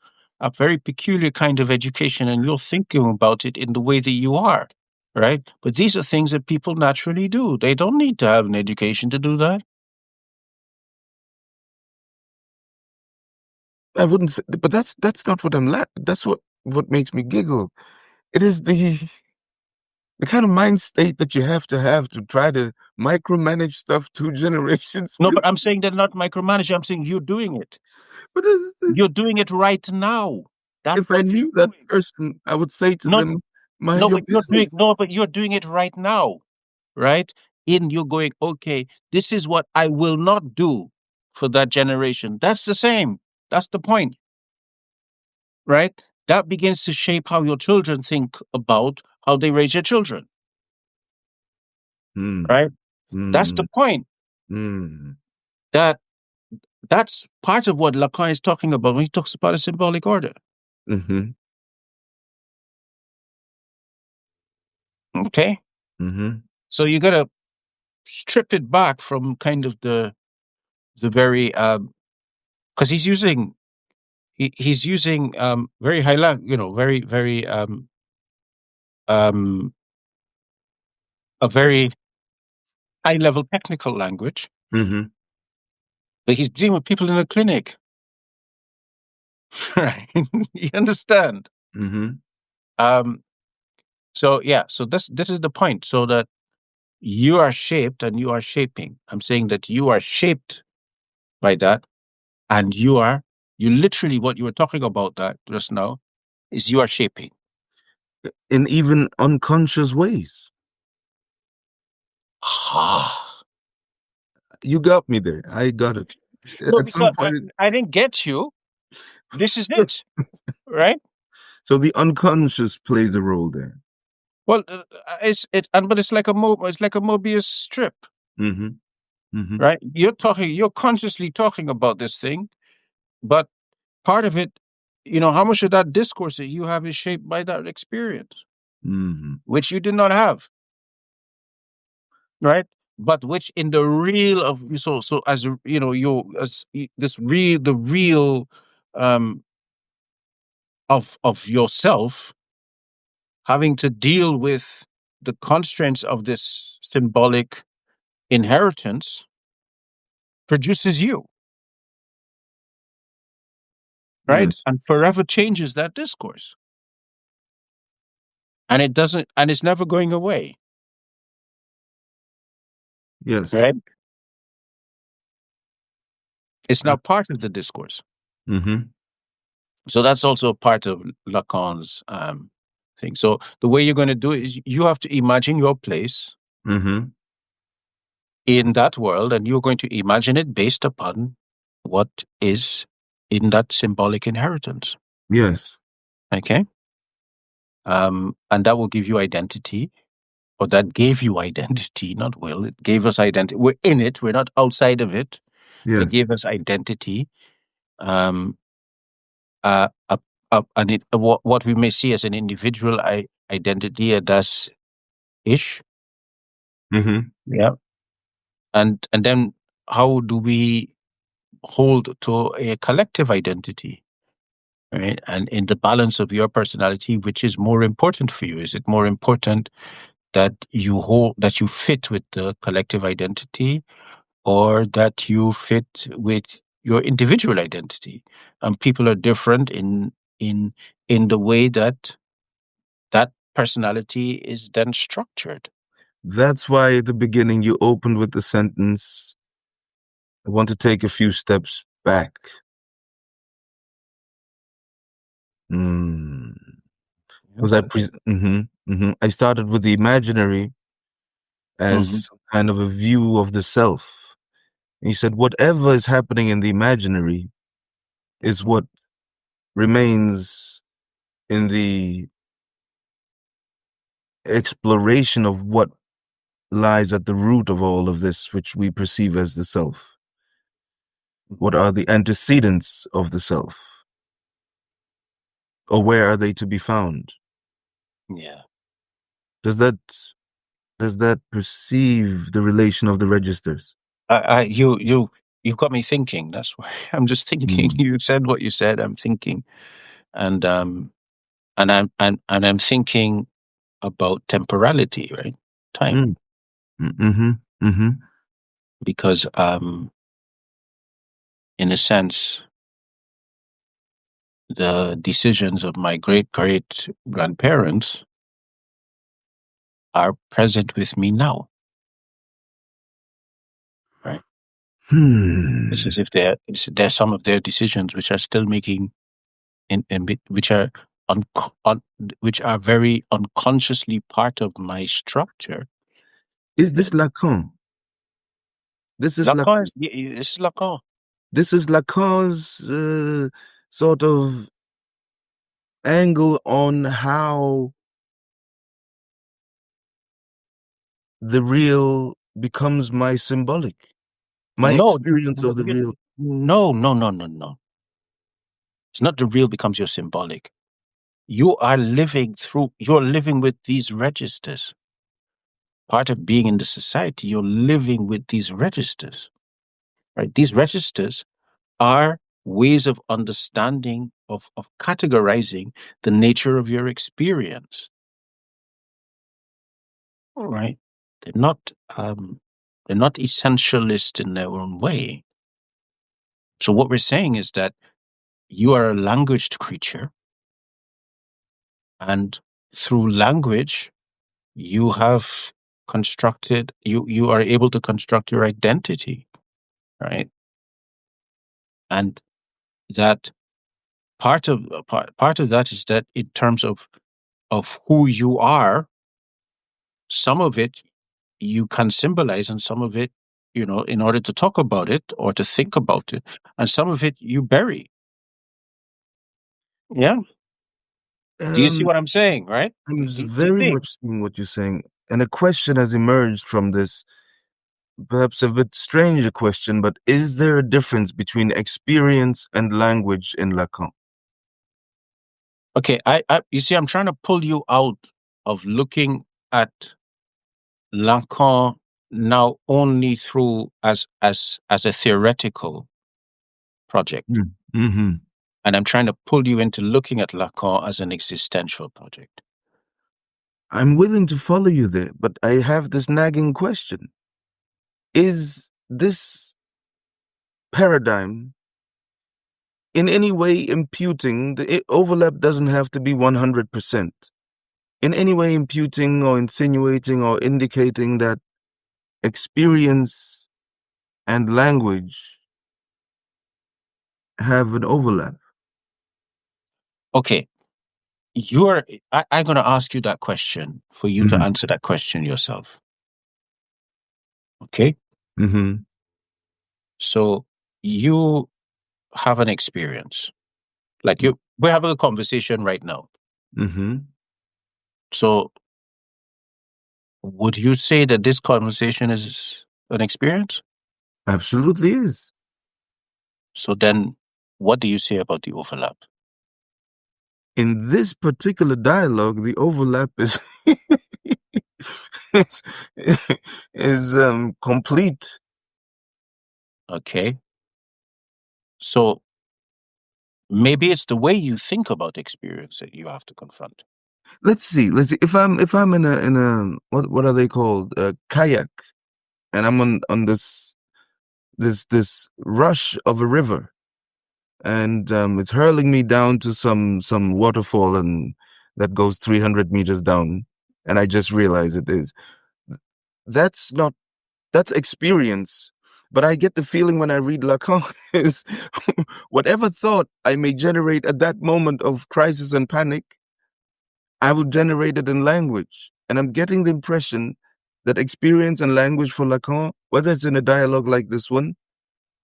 a very peculiar kind of education, and you're thinking about it in the way that you are, right? But these are things that people naturally do. They don't need to have an education to do that. I wouldn't say, but that's not what I'm. That's what makes me giggle. It is the the kind of mind state that you have to try to micromanage stuff 2 generations. No, but I'm saying they're not micromanaging. I'm saying you're doing it. But You're doing it right now. That's if I what knew you're that doing. person, I would say to No, them, mind no, your but you're doing business. no, but you're doing it right now, right? In you're going, okay, this is what I will not do for that generation. That's the same. That's the point, right? That begins to shape how your children think about how they raise their children, Mm, right? That's the mm, point. mm, That that's part of what Lacan is talking about when he talks about a symbolic order. mm-hmm, Okay, mm-hmm, so you got to strip it back from kind of the very because he's using very high very very um a very high level technical language, mm-hmm, but he's dealing with people in a clinic. Right? You understand? mm-hmm. um so yeah, so this is the point, so that you are shaped and you are shaping. I'm saying that you are shaped by that, and you literally, what you were talking about that just now is you are shaping. In even unconscious ways. Ah. You got me there. I got it. No, At some because point, I didn't get you. This is it, right? so the unconscious plays a role there. Well, but it's like it's like a Mobius strip, Mm-hmm, mm-hmm, right? You're consciously talking about this thing, but part of it, how much of that discourse that you have is shaped by that experience, mm-hmm. which you did not have, right? But which in the real of so as you as this real the real um of yourself having to deal with the constraints of this symbolic inheritance produces you, right? Yes, And forever changes that discourse. And it doesn't, and it's never going away, yes. right? It's now part of the discourse. Mm-hmm, So that's also a part of Lacan's thing. So the way you're going to do it is you have to imagine your place mm-hmm. in that world, and you're going to imagine it based upon what is in that symbolic inheritance. Yes, Okay. And that will give you identity, or that gave you identity, not will. It gave us identity. We're in it. We're not outside of it. It yes. gave us identity. Um, uh, uh, and what we may see as an individual identity, that's ish. Mm-hmm. Yeah. And then how do we hold to a collective identity? Right. And in the balance of your personality, which is more important for you? Is it more important that that you fit with the collective identity, or that you fit with your individual identity? And people are different in in the way that that personality is then structured. That's why at the beginning you opened with the sentence, I want to take a few steps back. Mm. Yeah, Because I started with the imaginary mhm, as kind of a view of the self. And you said whatever is happening in the imaginary is mhm. what remains in the exploration of what lies at the root of all of this, which we perceive as the self. What are the antecedents of the self? Or where are they to be found? Yeah. Does that does that perceive the relation of the registers? You got me thinking. That's why I'm just thinking. Mm, You said what you said. I'm thinking, and I'm thinking about temporality, right? Time, mm, mm-hmm, mm-hmm. because in a sense, the decisions of my great great grandparents are present with me now, right? It's Hmm. as if they're some of their decisions which are still making which are which are very unconsciously part of my structure. Is this Lacan? This is Lacan Lacan. is this is Lacan. This is Lacan's sort of angle on how the real becomes my symbolic, my No, experience of the real. no, no, no, no, no. It's not the real becomes your symbolic. You're living with these registers. Part of being in the society, you're living with these registers, right? These registers are ways of understanding, of categorizing the nature of your experience, right? They're not, they're not essentialist in their own way. So what we're saying is that you are a languaged creature, and through language, you have you are able to construct your identity, right? And that part of that is that in terms of who you are, some of it you can symbolize, and some of it, in order to talk about it or to think about it, and some of it you bury. Yeah. Do you see Um, what I'm saying, right? I'm Do you very see? much seeing what you're saying, and a question has emerged from this. Perhaps a bit strange a question, but is there a difference between experience and language in Lacan? Okay, I you see, I'm trying to pull you out of looking at Lacan now only through as a theoretical project, Mm-hmm. and I'm trying to pull you into looking at Lacan as an existential project. I'm willing to follow you there, but I have this nagging question. Is this paradigm in any way imputing the overlap doesn't have to be 100%, in any way imputing or insinuating or indicating that experience and language have an overlap? Okay, I'm going to ask you that question for you to Mm-hmm. answer that question yourself. Okay, Mm-hmm. so you have an experience, like we're having a conversation right now. Mm-hmm. So would you say that this conversation is an experience? Absolutely is. So then, what do you say about the overlap? In this particular dialogue, the overlap is is, is complete. Okay, so maybe it's the way you think about experience that you have to confront. Let's see. Let's see. If I'm in a what are they called? A kayak, and I'm on this rush of a river, and it's hurling me down to some waterfall, and that goes 300 meters down, and I just realize it is. That's not that's experience. But I get the feeling when I read Lacan is whatever thought I may generate at that moment of crisis and panic, I will generate it in language. And I'm getting the impression that experience and language for Lacan, whether it's in a dialogue like this one,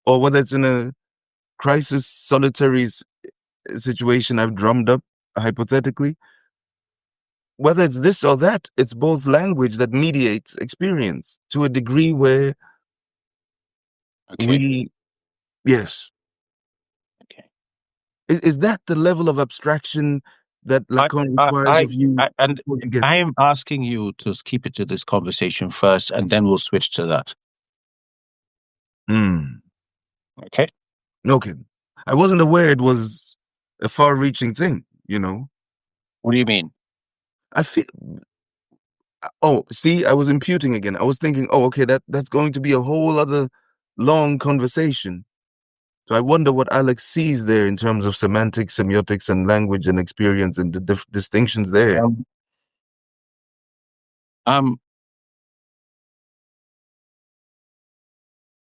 or whether it's in a crisis solitary situation I've drummed up hypothetically, whether it's this or that, it's both language that mediates experience to a degree where Okay, we, yes. okay. Is that the level of abstraction that Lacan requires of you And before you get I there? am asking you to keep it to this conversation first, and then we'll switch to that. Hmm. Okay. Okay. I wasn't aware it was a far-reaching thing, you know. What do you mean? I feel oh, see, I was imputing again. I was thinking, oh, okay, that's going to be a whole other long conversation. So I wonder what Alex sees there in terms of semantics, semiotics, and language and experience and the distinctions there. Um, Um.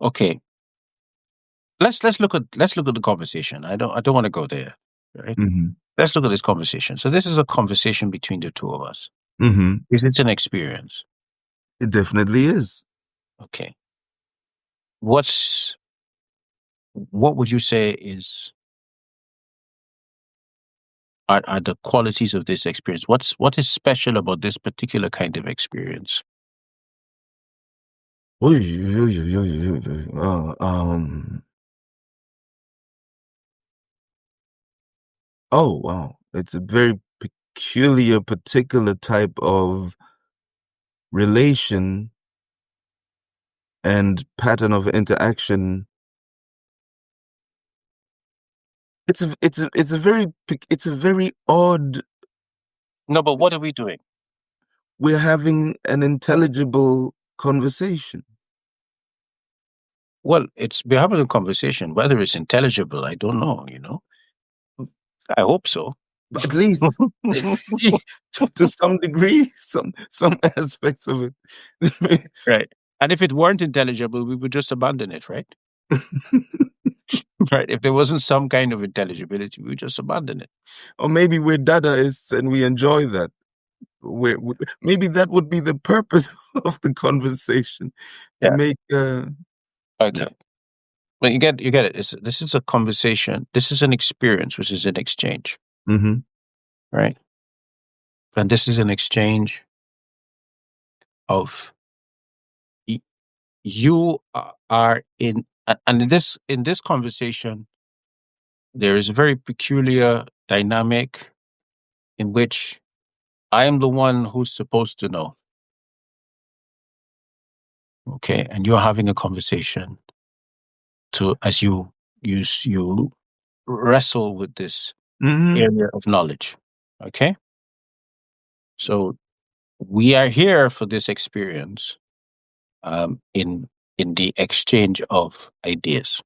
Okay. Let's look at the conversation. I don't want to go there. Right. Mm-hmm. Let's look at this conversation. So this is a conversation between the two of us. Mm-hmm. Is it an experience? It definitely is. Okay. What would you say are the qualities of this experience? What is special about this particular kind of experience? Oy, oy, oy, oy, oy, oy. Oh wow, it's a very peculiar, particular type of relation and pattern of interaction. It's a very odd. No, but what It's, are we doing? we're having an intelligible conversation. Well, we're having a conversation. Whether it's intelligible, I don't know. I hope so. At least to some degree, some aspects of it. Right. And if it weren't intelligible, we would just abandon it, right? Right. If there wasn't some kind of intelligibility, we would just abandon it. Or maybe we're Dadaists and we enjoy that. Maybe that would be the purpose of the conversation to Yeah. make. Okay. Yeah. But you get it. This is a conversation. This is an experience, which is an exchange, Mm-hmm. right? And this is an exchange of y- you are and in this conversation, there is a very peculiar dynamic in which I am the one who's supposed to know, okay, and you're having a conversation to as you wrestle with this Mm-hmm. area of knowledge, okay. So we are here for this experience, in the exchange of ideas.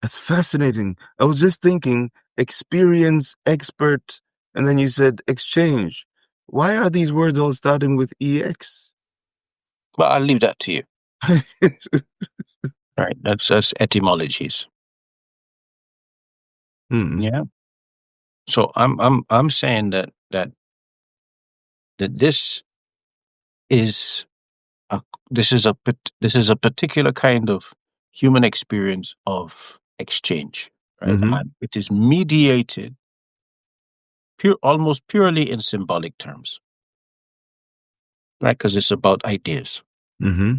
That's fascinating. I was just thinking experience, expert, and then you said exchange. Why are these words all starting with EX? But I'll leave that to you. Right, that's etymologies. Hmm. Yeah. So I'm saying that is a this is a particular kind of human experience of exchange, right? Mm-hmm. And it is mediated almost purely in symbolic terms, right? Because it's about ideas. Mm-hmm.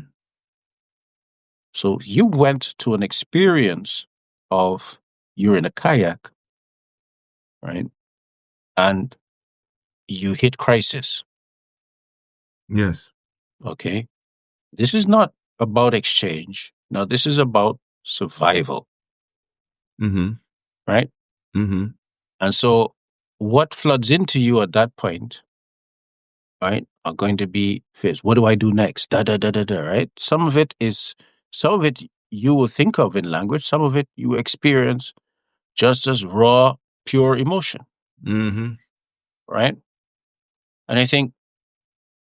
So you went to an experience of you're in a kayak, right? And you hit crisis. Yes. Okay. This is not about exchange. Now, this is about survival, Mm-hmm. right? Mm-hmm. And so what floods into you at that point, right, are going to be fears. What do I do next? Da da da da da, right? Some of it you will think of in language, some of it you experience just as raw, pure emotion, Mm-hmm. right? And I think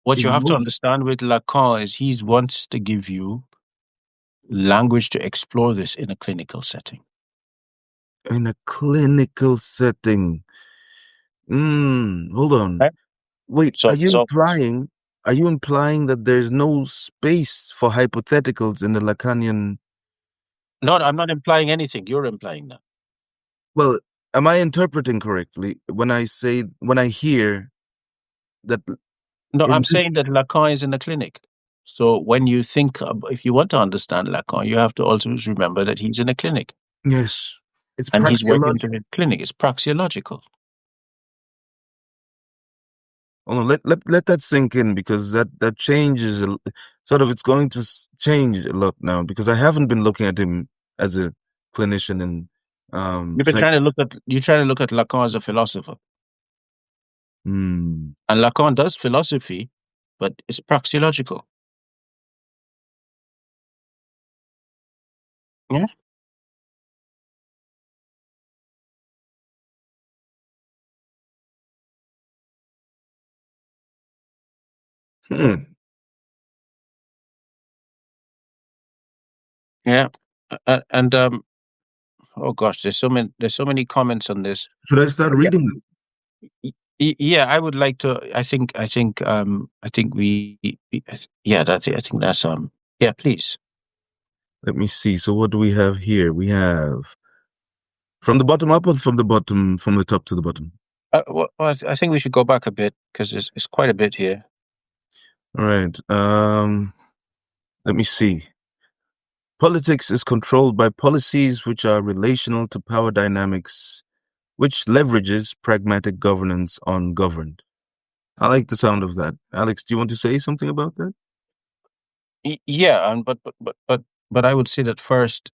what you have to Emotion understand with Lacan is he wants to give you language to explore this in a clinical setting. in a clinical setting. Hold on. Right? Wait, So, so are you implying that there's no space for hypotheticals in the Lacanian? no, I'm not implying anything. You're implying that. Well, am I interpreting correctly when I hear that No, in I'm this? saying that Lacan is in the clinic. So when you if you want to understand Lacan, you have to also remember that he's in a clinic Yes, it's and he's working praxeological. within a clinic. It's praxeological. Hold on, let that sink in because that changes sort of. It's going to change a lot now because I haven't been looking at him as a clinician and You've been psych. trying to look at Lacan as a philosopher. Hmm. And Lacan does philosophy, but it's praxeological. Yeah. Hmm. Yeah, and oh gosh, there's so many comments on this. Should I start But yeah, reading? yeah, I would like to. I think yeah, that's it. I think that's yeah, please. Let me see. So what do we have here? We have from the bottom up or from the top to the bottom? I think we should go back a bit because it's quite a bit here. All right. Let me see. Politics is controlled by policies which are relational to power dynamics, which leverages pragmatic governance on governed. I like the sound of that. Alex, do you want to say something about that? Yeah, and but I would say that first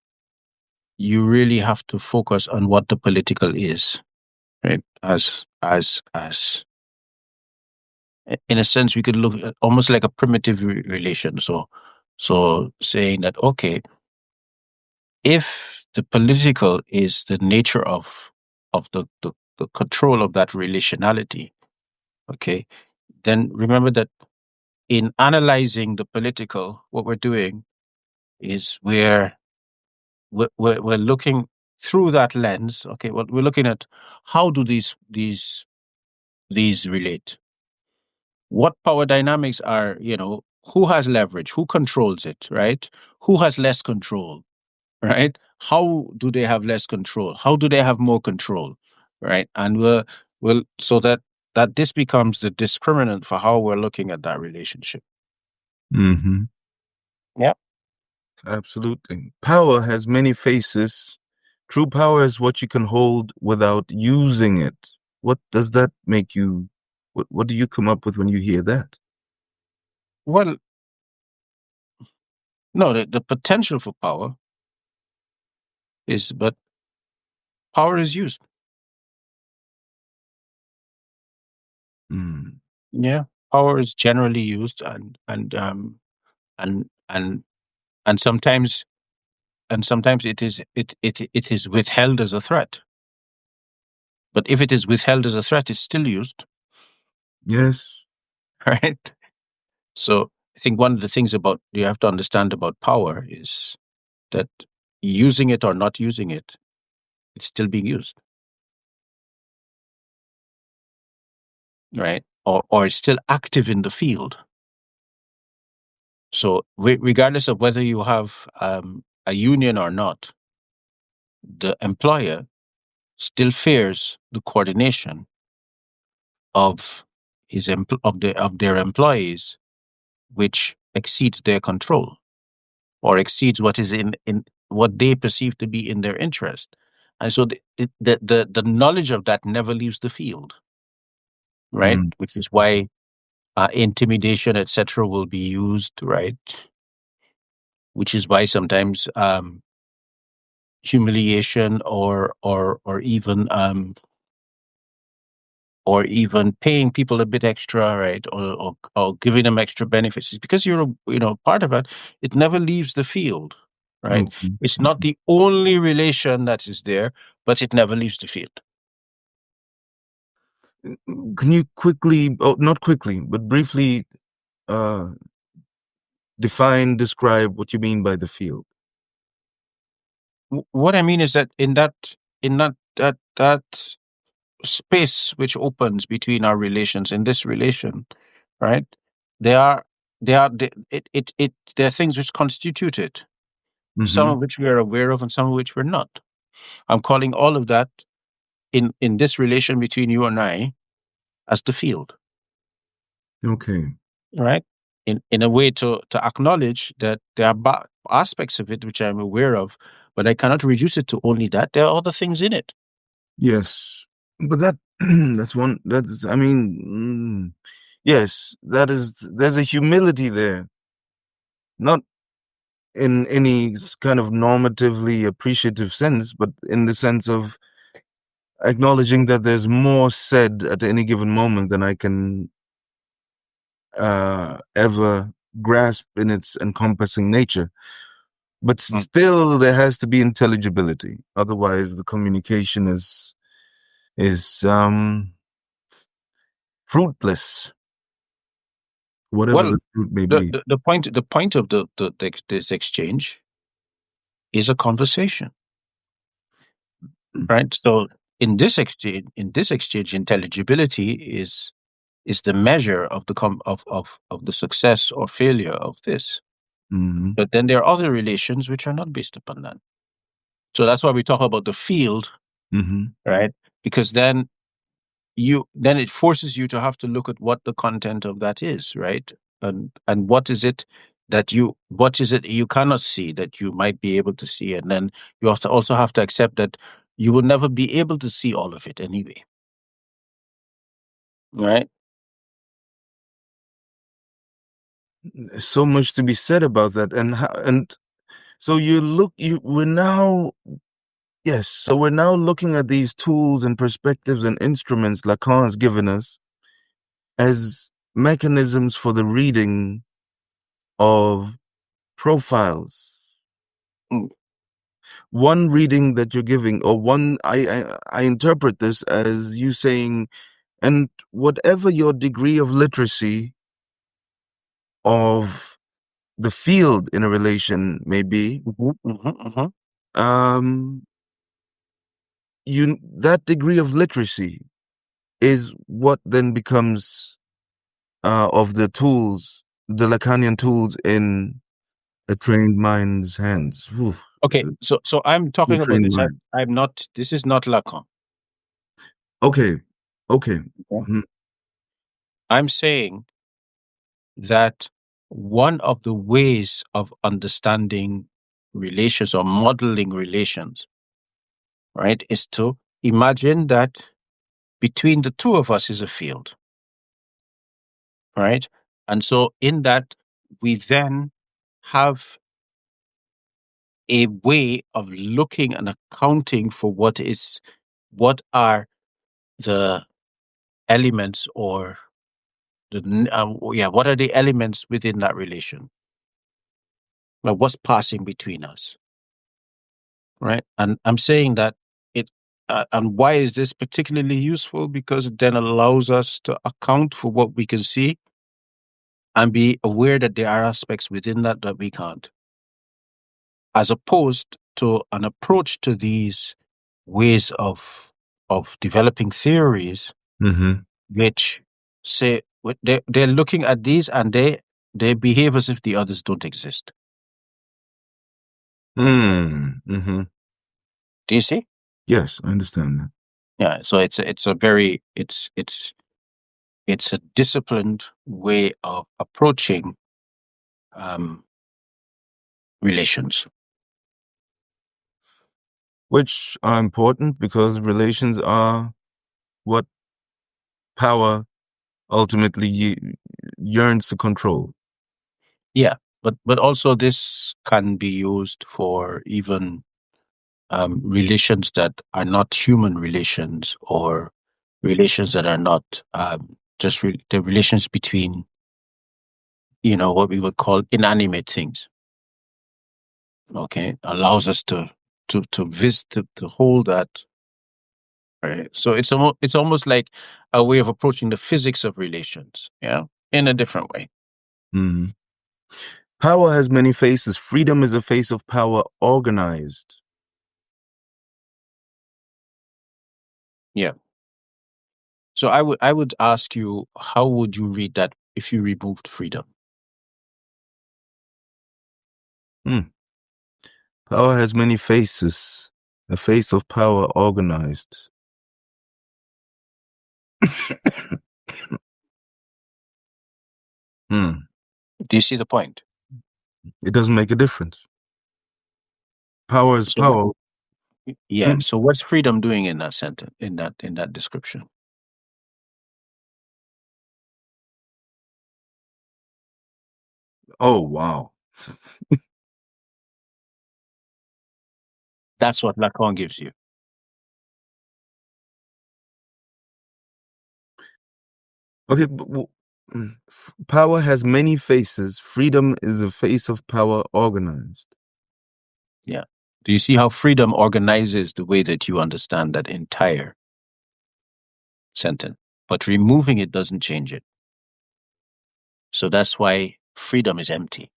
you really have to focus on what the political is, right? As in a sense, we could look at almost like a primitive relation. So saying that okay, if the political is the nature of the control of that relationality, okay, then remember that in analyzing the political, what we're doing is we're looking through that lens. Okay, well, we're looking at how do these relate. What power dynamics are, who has leverage, who controls it, right? Who has less control, right? How do they have less control? How do they have more control, right? And so that this becomes the discriminant for how we're looking at that relationship. Mm-hmm. Yeah. Absolutely. Power has many faces. True power is what you can hold without using it. What does that make you? What do you come up with when you hear that? Well, no, the potential for power but power is used. Mm. Yeah. Power is generally used and and and sometimes it is withheld as a threat. But if it is withheld as a threat, it's still used, Yes. right? So I think one of the things about you have to understand about power is that using it or not using it, it's still being used, right? Or it's still active in the field. So regardless of whether you have a union or not, the employer still fears the coordination of of their employees, which exceeds their control or exceeds what is in what they perceive to be in their interest. And so the knowledge of that never leaves the field, right? Mm. Which is why intimidation, etc., will be used, right? Which is why sometimes humiliation or even paying people a bit extra, right, or giving them extra benefits, is because you're part of it. It never leaves the field, right? Okay. It's not the only relation that is there, but it never leaves the field. Can you quickly, oh, not quickly, but briefly, uh, describe what you mean by the field? What I mean is that in that space which opens between our relations, in this relation, right? There are there are things which constitute it, some Mm-hmm. of which we are aware of and some of which we're not. I'm calling all of that in this relation between you and I as the field, Okay. right? In a way to acknowledge that there are aspects of it which I'm aware of, but I cannot reduce it to only that. There are other things in it. Yes. But that that's one that's I mean, yes, there's a humility there, not in any kind of normatively appreciative sense, but in the sense of acknowledging that there's more said at any given moment than I can ever grasp in its encompassing nature. But Mm. still, there has to be intelligibility. Otherwise, the communication is fruitless. whatever Well, the fruit may be. the point of this exchange is a conversation, right? So in this exchange, intelligibility is the measure of of the success or failure of this. Mm-hmm. But then there are other relations which are not based upon that. So that's why we talk about the field, Mm-hmm. right? Because then it forces you to have to look at what the content of that is, right? And what is it what is it you cannot see that you might be able to see, and then you also have to accept that you will never be able to see all of it anyway, right? So much to be said about that, and so we're now, yes, so we're now looking at these tools and perspectives and instruments Lacan's given us as mechanisms for the reading of profiles. Mm. One reading that you're giving, or one, I interpret this as you saying, and whatever your degree of literacy of the field in a relation may be, um, that degree of literacy is what then becomes of the tools, the Lacanian tools in a trained mind's hands. Whew. Okay, so I'm A talking about trained this. mind. I'm not. This is not Lacan. Okay. Okay. Okay. Mhm. I'm saying that one of the ways of understanding relations or modeling relations, right, is to imagine that between the two of us is a field, right? And so in that, we then have a way of looking and accounting for what are the elements or what are the elements within that relation? Like what's passing between us, right? And I'm saying that and why is this particularly useful? Because it then allows us to account for what we can see and be aware that there are aspects within that we can't, as opposed to an approach to these ways of developing theories, Mhm. which say they're looking at these and they behave as if the others don't exist. Mm. Mhm. Do you see? Yes, I understand that. Yeah. So it's a very it's a disciplined way of approaching um, relations. Which are important because relations are what power ultimately yearns to control. Yeah, but also this can be used for even relations that are not human relations, or relations that are not the relations between what we would call inanimate things. Okay, allows us to visit to hold that. Right. So it's almost like a way of approaching the physics of relations. Yeah, in a different way. Mhm. Power has many faces. Freedom is a face of power organized. Yeah. So I would ask you, how would you read that if you removed freedom? Hmm. Power has many faces. A face of power organized. Hmm. Do you see the point? It doesn't make a difference. Power is So power. yeah. Hmm. So what's freedom doing in that sentence, in that description? Oh, wow. That's what Lacan gives you. Okay. Power has many faces. Freedom is a face of power organized. Yeah. Do you see how freedom organizes the way that you understand that entire sentence? But removing it doesn't change it. So that's why freedom is empty.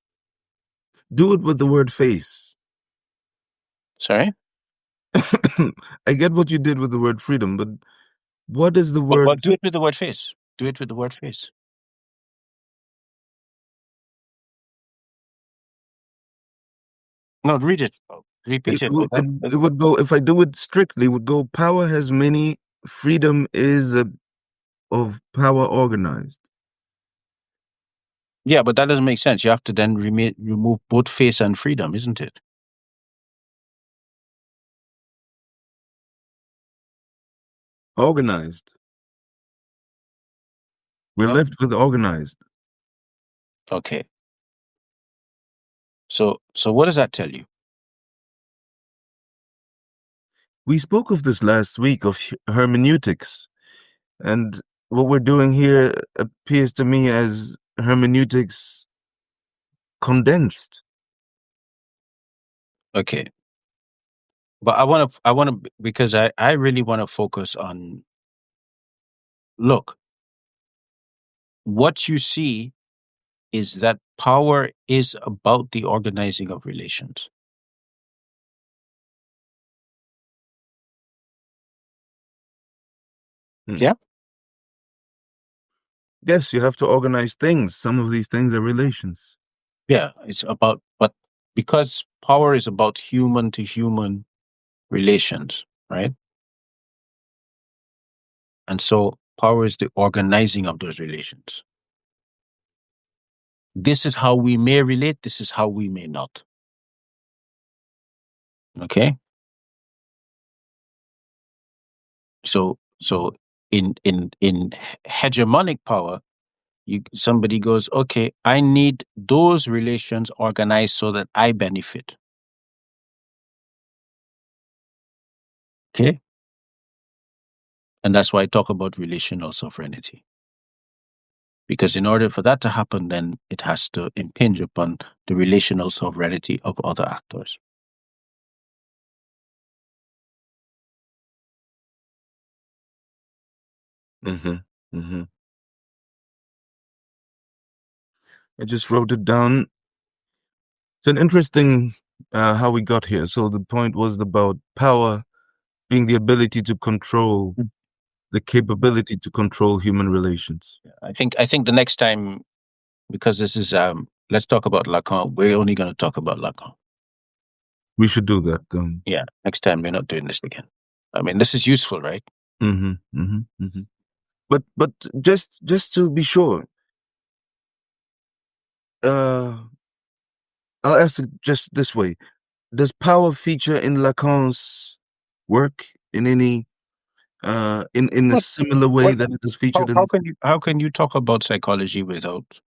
Do it with the word face. Sorry? I get what you did with the word freedom, but what is the word? Well, do it with the word face. Do it with the word face. No, read it. Repeat it. It would go, if I do it strictly, it would go, power has many, freedom is of power organized. Yeah, but that doesn't make sense. You have to then remove both face and freedom, isn't it? Organized. We're left with organized. Okay. So what does that tell you? We spoke of this last week, of hermeneutics, and what we're doing here appears to me as hermeneutics condensed. Okay. But I want to, because I really want to focus on, look, what you see is that power is about the organizing of relations. Yeah? Yes, you have to organize things. Some of these things are relations. Yeah, it's about, but because power is about human to human relations, right? And so power is the organizing of those relations. This is how we may relate, this is how we may not. Okay? So in hegemonic power, somebody goes, okay, I need those relations organized so that I benefit. Okay? And that's why I talk about relational sovereignty. Because in order for that to happen, then it has to impinge upon the relational sovereignty of other actors. I just wrote it down. It's an interesting how we got here. So the point was about power being the ability to control, the capability to control human relations. I think the next time, because this is let's talk about Lacan. We're only going to talk about Lacan. We should do that. Yeah, next time we're not doing this again. I mean, this is useful, right? But just to be sure, I'll ask it just this way: does power feature in Lacan's work in any in a similar way that it is featured in? How can you talk about psychology without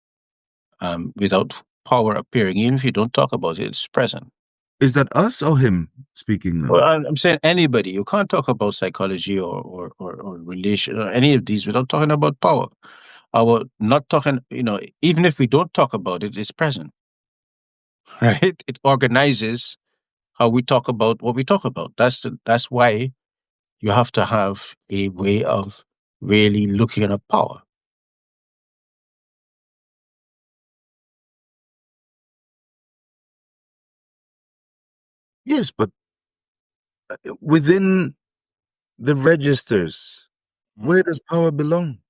power appearing? Even if you don't talk about it, it's present. Is that us or him speaking now? Well, I'm saying anybody. You can't talk about psychology or relation or any of these without talking about power. Our not talking, even if we don't talk about it, it's present, right? It organizes how we talk about what we talk about. That's why you have to have a way of really looking at power. Yes, but within the registers, where does power belong?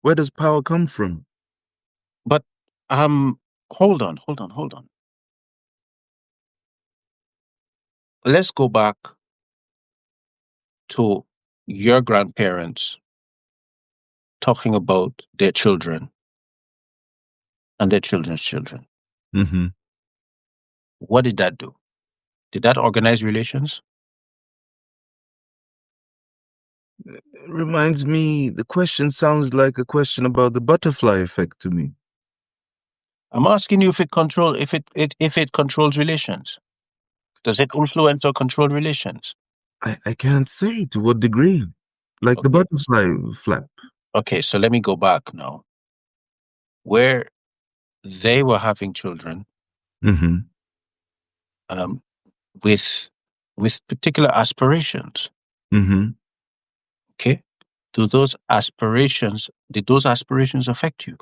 Where does power come from? But hold on. Let's go back to your grandparents talking about their children and their children's children. What did that do? Did that organize relations? It reminds me, the question sounds like a question about the butterfly effect to me. I'm asking you if it controls relations. Does it influence or control relations? I can't say to what degree. Like the Okay. butterfly flap. Okay, so let me go back now. Where they were having children um, with particular aspirations. Okay, did those aspirations affect you?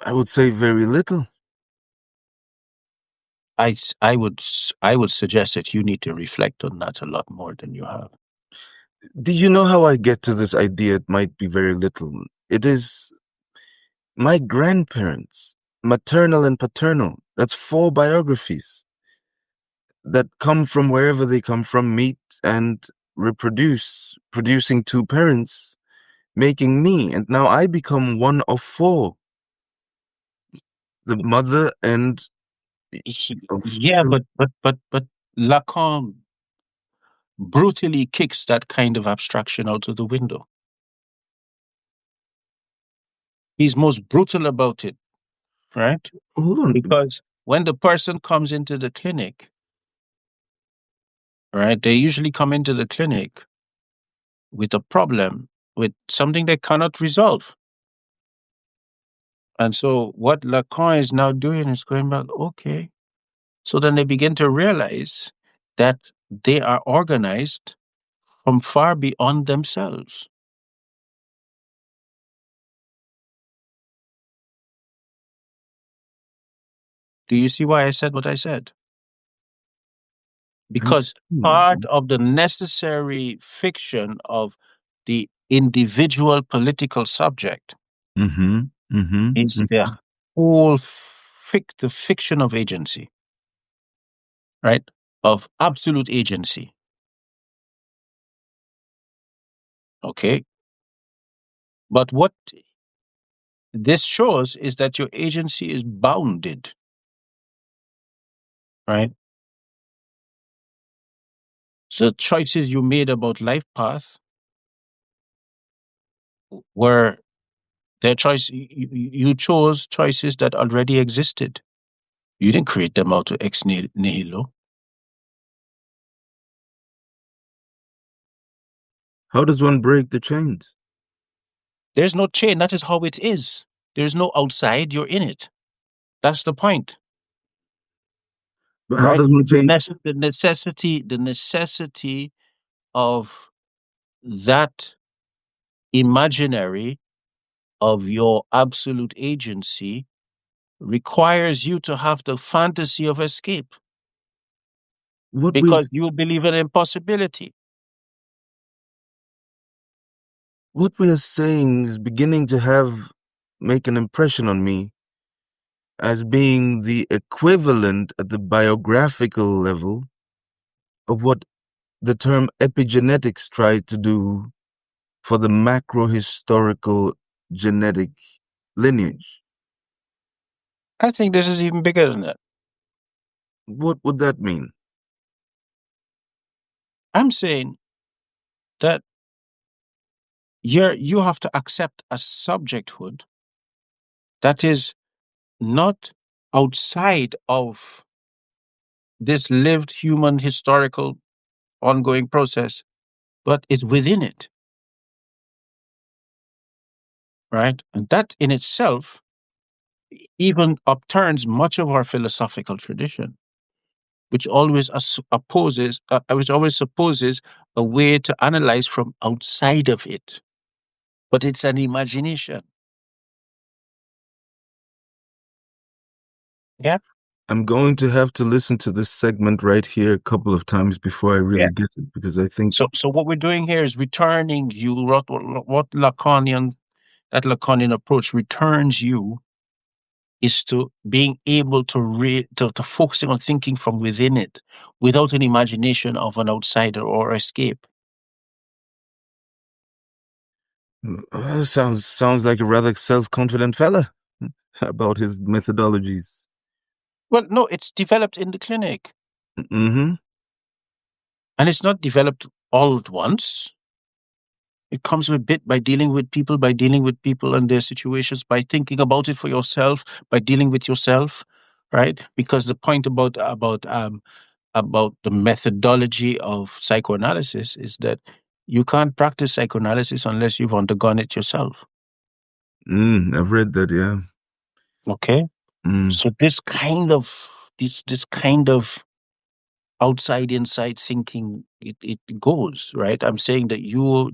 I would say very little. I would suggest that you need to reflect on that a lot more than you have. Do you know how I get to this idea? It might be very little. It is my grandparents, maternal and paternal. That's 4 biographies that come from wherever they come from, meet and reproduce, producing 2 parents, making me. And now I become one of 4, the mother and of Yeah, children. but Lacan brutally kicks that kind of abstraction out of the window. He's most brutal about it, right? Hold on. Because when the person comes into the clinic, right, they usually come into the clinic with a problem, with something they cannot resolve. And so what Lacan is now doing is going back, okay. So then they begin to realize that they are organized from far beyond themselves. Do you see why I said what I said? I'm Because part of the necessary fiction of the individual political subject mm-hmm, mm-hmm, is the mm-hmm. whole the fiction of agency, right? Of absolute agency. Okay. But what this shows is that your agency is bounded, right? So choices you made about life path were their choice. You chose choices that already existed. You didn't create them out of ex nihilo. How does one break the chains? There's no chain. That is how it is. There's no outside. You're in it. That's the point, But how right? does one change? The necessity of that imaginary of your absolute agency requires you to have the fantasy of escape What we because you believe in impossibility. what we are saying is beginning to make an impression on me as being the equivalent at the biographical level of what the term epigenetics tried to do for the macro historical genetic lineage. I think this is even bigger than that. What would that mean? I'm saying that you have to accept a subjecthood that is not outside of this lived human historical ongoing process, but is within it, right? And that in itself even upturns much of our philosophical tradition, which always which always supposes a way to analyze from outside of it. But it's an imagination. Yeah. I'm going to have to listen to this segment right here a couple of times before I Yeah. really get it, because I think So what we're doing here is returning you what that Lacanian approach returns you is to being able to focusing on thinking from within it without an imagination of an outsider or escape. sounds like a rather self-confident fella about his methodologies. Well, no, it's developed in the clinic, Mm-hmm. and it's not developed all at once. It comes with bit by dealing with people and their situations, by thinking about it for yourself, by dealing with yourself, right? Because the point about the methodology of psychoanalysis is that you can't practice psychoanalysis unless you've undergone it yourself. I've read that, yeah. Okay, Mm. so this kind of outside inside thinking it goes right. I'm saying that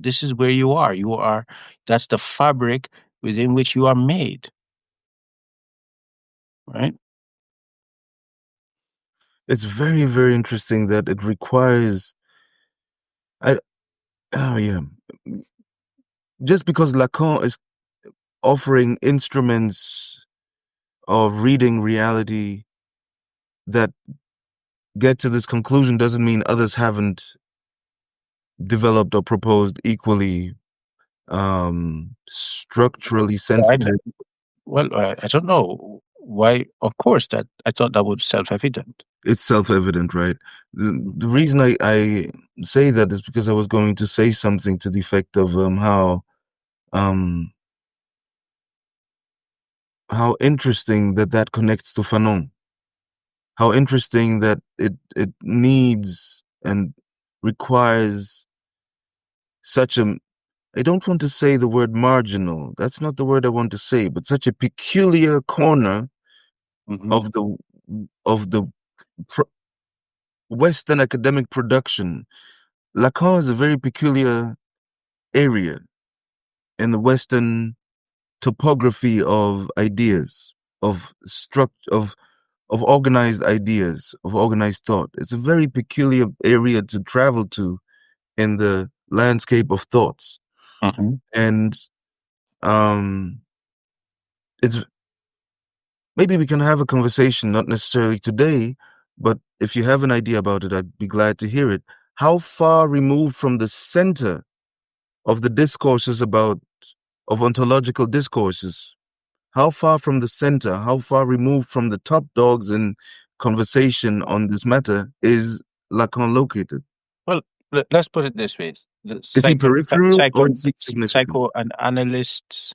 this is where you are. That's the fabric within which you are made. right? It's very, very interesting that it requires. I oh yeah, just because Lacan is offering instruments of reading reality that get to this conclusion doesn't mean others haven't developed or proposed equally structurally Why sensitive. Well, I don't know why. Of course, that I thought that was self-evident. It's self-evident, right? The reason I say that is because I was going to say something to the effect of um, how interesting that connects to Fanon. How interesting that it needs and requires such a, I don't want to say the word marginal. That's not the word I want to say, but such a peculiar corner Hmm. of the pr- Western academic production. Lacan is a very peculiar area in the Western topography of ideas, of struct of organized ideas, of organized thought. It's a very peculiar area to travel to in the landscape of thoughts. Hmm. And um it's maybe we can have a conversation, not necessarily today, but if you have an idea about it, I'd be glad to hear it. How far removed from the center of the discourses of ontological discourses, how far from the center, how far removed from the top dogs in conversation on this matter is Lacan located? Well, let's put it this way: the Is he peripheral or is he significant? psychoanalysts,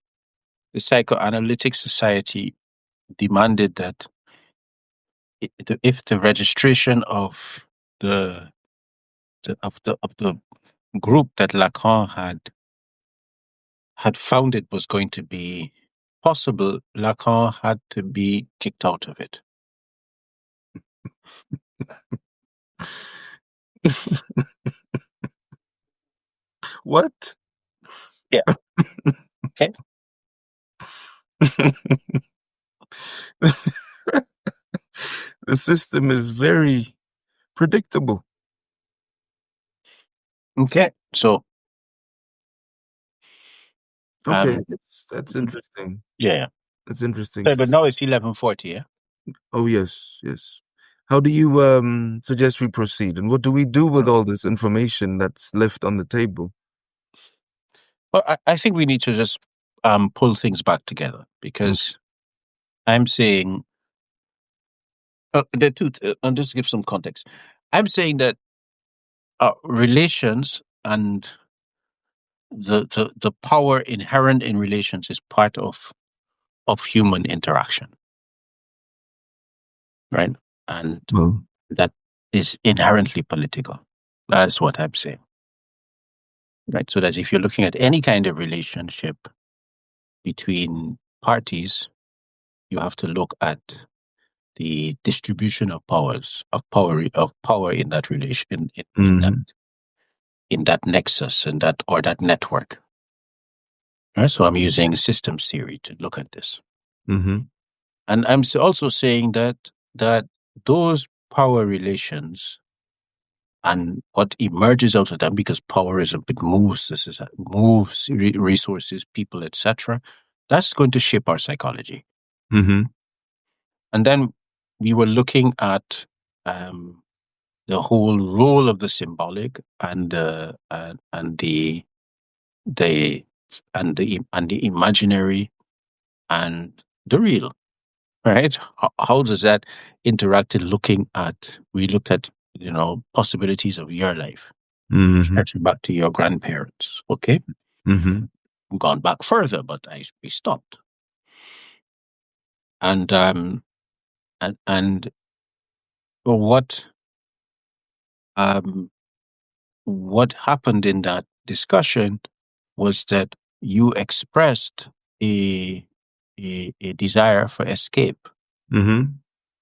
the Psychoanalytic Society demanded that if the registration of the, the group that Lacan had founded was going to be possible, Lacan had to be kicked out of it. What? Yeah. Okay. The system is very predictable. Okay. So, Okay, um, that's interesting. yeah, yeah. That's interesting. So, but now it's 11:40. Yeah. Oh yes, yes. How do you suggest we proceed, and what do we do with all this information that's left on the table? Well, I think we need to just pull things back together Mm, because I'm saying the two. And just to give some context, I'm saying that relations and the power inherent in relations is part of human interaction, right? And well, that is inherently political. That's what I'm saying, right? So that if you're looking at any kind of relationship between parties, you have to look at the distribution of power in that relation mm-hmm, in that nexus and that network. Right? So I'm using systems theory to look at this, mm-hmm, and I'm also saying that those power relations and what emerges out of them, because power is a bit moves this is moves resources, people, etc. That's going to shape our psychology. mm-hmm, And then we were looking at um, the whole role of the symbolic and the the imaginary and the real, right? How does that interact in looking at, we looked at, possibilities of your life, mm-hmm, stretching back to your grandparents, okay? mm-hmm, Gone back further, but we stopped. And and what um what happened in that discussion was that you expressed a a desire for escape. mm-hmm,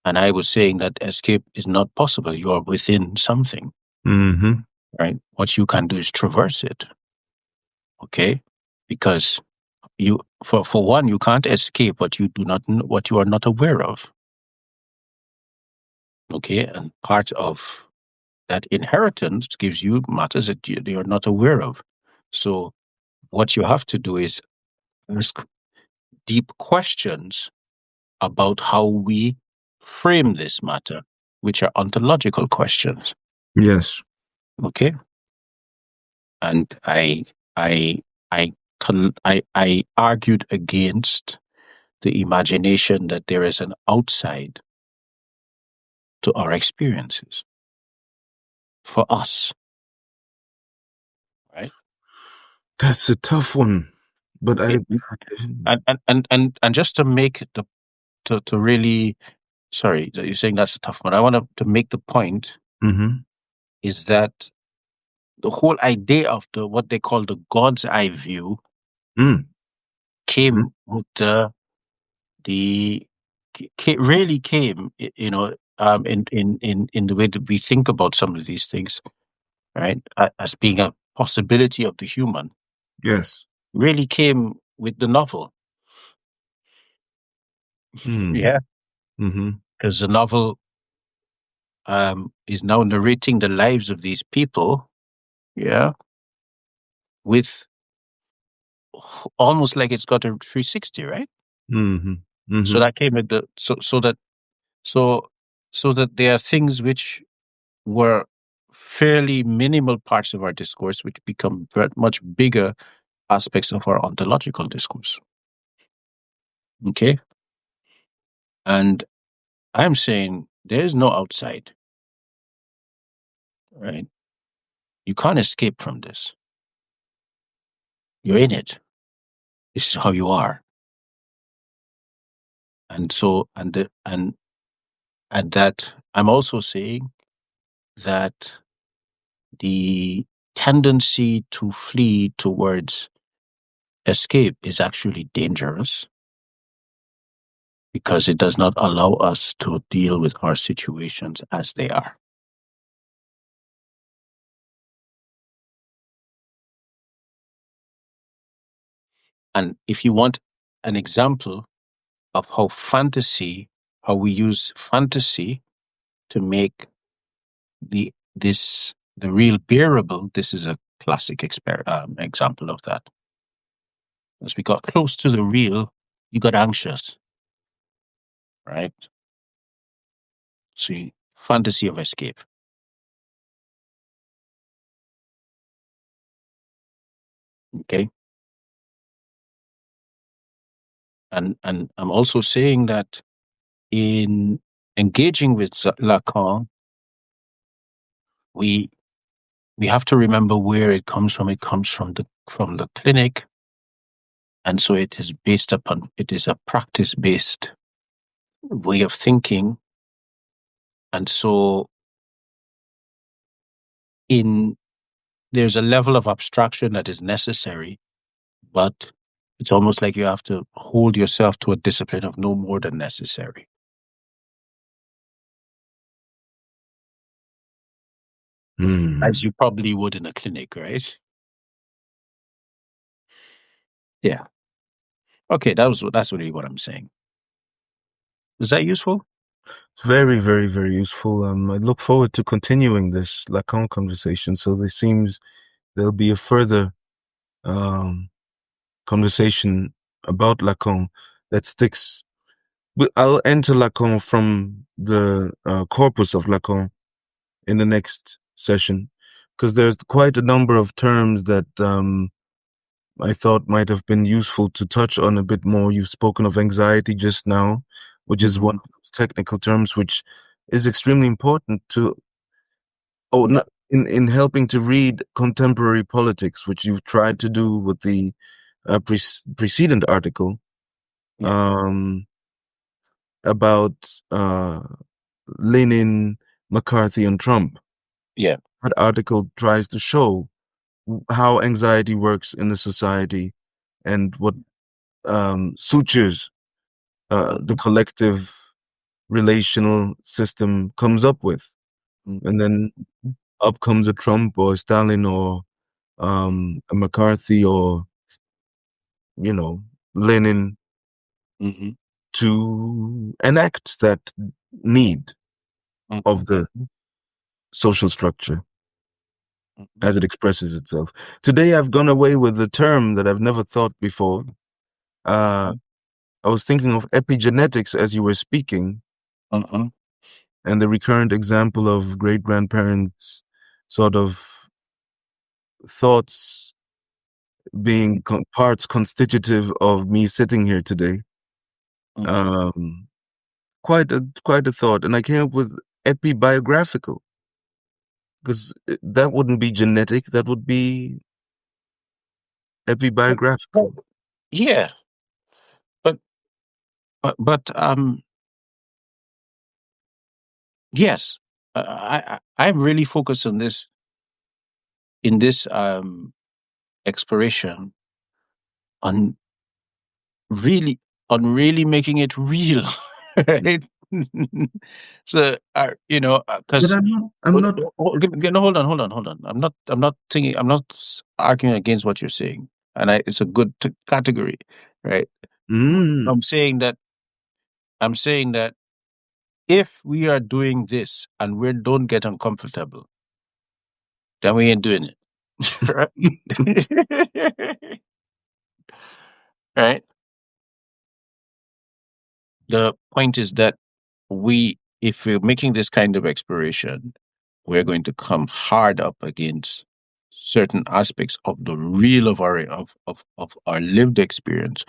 And I was saying that escape is not possible. You are within something, mm-hmm, right? What you can do is traverse it, okay? Because for one, you can't escape what you do not what you are not aware of. Okay, and part of that inheritance gives you matters that you're not aware of. So what you have to do is ask deep questions about how we frame this matter, which are ontological questions. Yes. Okay, and I, I argued against the imagination that there is an outside to our experiences for us, right? That's a tough one. But Okay, and just to make the to really sorry, you're saying that's a tough one. I want to make the point mm-hmm. is that the whole idea of the what they call the God's eye view Mm. came with the really came, in the way that we think about some of these things, right, as being a possibility of the human, Yes. really came with the novel. Mm. Yeah, Mm-hmm. because the novel is now narrating the lives of these people. Yeah, with almost like it's got a 360, right? Mm-hmm. So Mm-hmm. that came with the so so that there are things which were fairly minimal parts of our discourse which become very much bigger aspects of our ontological discourse. Okay, and I'm saying there is no outside, right? You can't escape from this. You're in it. This is how you are. And so and that I'm also saying that the tendency to flee towards escape is actually dangerous because it does not allow us to deal with our situations as they are. And if you want an example of how we use fantasy to make the real bearable, this is a classic example of that. As we got close to the real, you got anxious, right? See, fantasy of escape. Okay, and I'm also saying that in engaging with Lacan, we we have to remember where it comes from. It comes from the clinic, and so it is a practice based way of thinking, and so in there's a level of abstraction that is necessary, but it's almost like you have to hold yourself to a discipline of no more than necessary, Mm. as you probably would in a clinic, right? Yeah. Okay, that's really what I'm saying. Is that useful? Very, very, very useful. I look forward to continuing this Lacan conversation. So there seems there'll be a further um, conversation about Lacan that sticks. But I'll enter Lacan from the corpus of Lacan in the next session because there's quite a number of terms that I thought might have been useful to touch on a bit more. You've spoken of anxiety just now, which is Hmm. one of those technical terms which is extremely important to Yeah. in helping to read contemporary politics, which you've tried to do with the precedent article Yeah. um, about uh, Lenin, McCarthy, and Trump. Yeah. That article tries to show how anxiety works in the society and what sutures the Mhm. collective relational system comes up with. And then Mhm. up comes a Trump or a Stalin or a McCarthy or, Lenin Mhm. to enact that need. of Mhm. the social structure Mhm. as it expresses itself. Today, I've gone away with a term that I've never thought before. Uh, Mhm. I was thinking of epigenetics as you were speaking, Mhm. and the recurrent example of great grandparents' sort of thoughts being parts constitutive of me sitting here today. Mhm. Um, quite a thought, and I came up with epibiographical because that wouldn't be genetic; that would be Well, epibiographical. yeah, but yes, I'm really focused on this in this exploration on really making it real, right? So, But because I'm not. no, hold on. I'm not arguing against what you're saying, and it's a good category, right? Mm, I'm saying that I'm saying that if we are doing this and we don't get uncomfortable, then we ain't doing it, right? Right. The point is that if we're making this kind of exploration, we're going to come hard up against certain aspects of the real of our lived experience,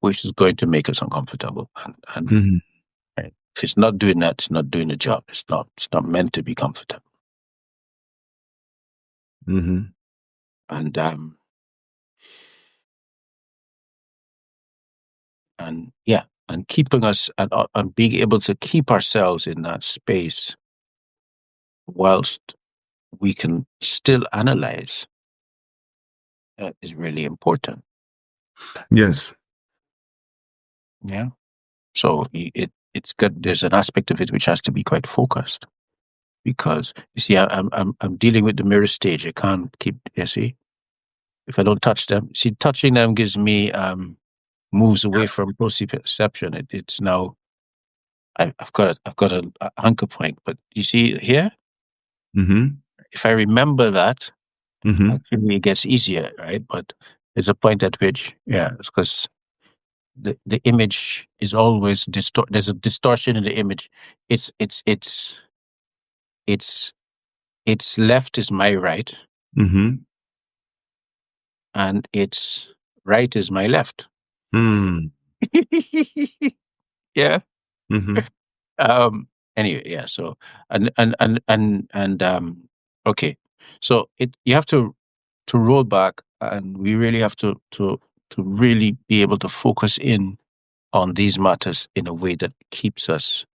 which is going to make us uncomfortable. And mhm, right, if it's not doing that, it's not doing the job. It's not meant to be comfortable. mhm, And yeah, and keeping us and being able to keep ourselves in that space whilst we can still analyze is really important. yes. Yeah. So it's good. There's an aspect of it which has to be quite focused because you see, I'm dealing with the mirror stage. I can't keep. You see, if I don't touch them, see, touching them gives me moves away from proprioception. It's now I've got a anchor point. But you see here, Mhm, if I remember that, mhm, actually it gets easier, right? But there's a point at which, yeah, it's because the image is always there's a distortion in the image. It's it's its left is my right mhm, and its right is my left. mm, Yeah. mhm, Anyway, yeah, so and okay, so it you have to roll back, and we really have to really be able to focus in on these matters in a way that keeps us.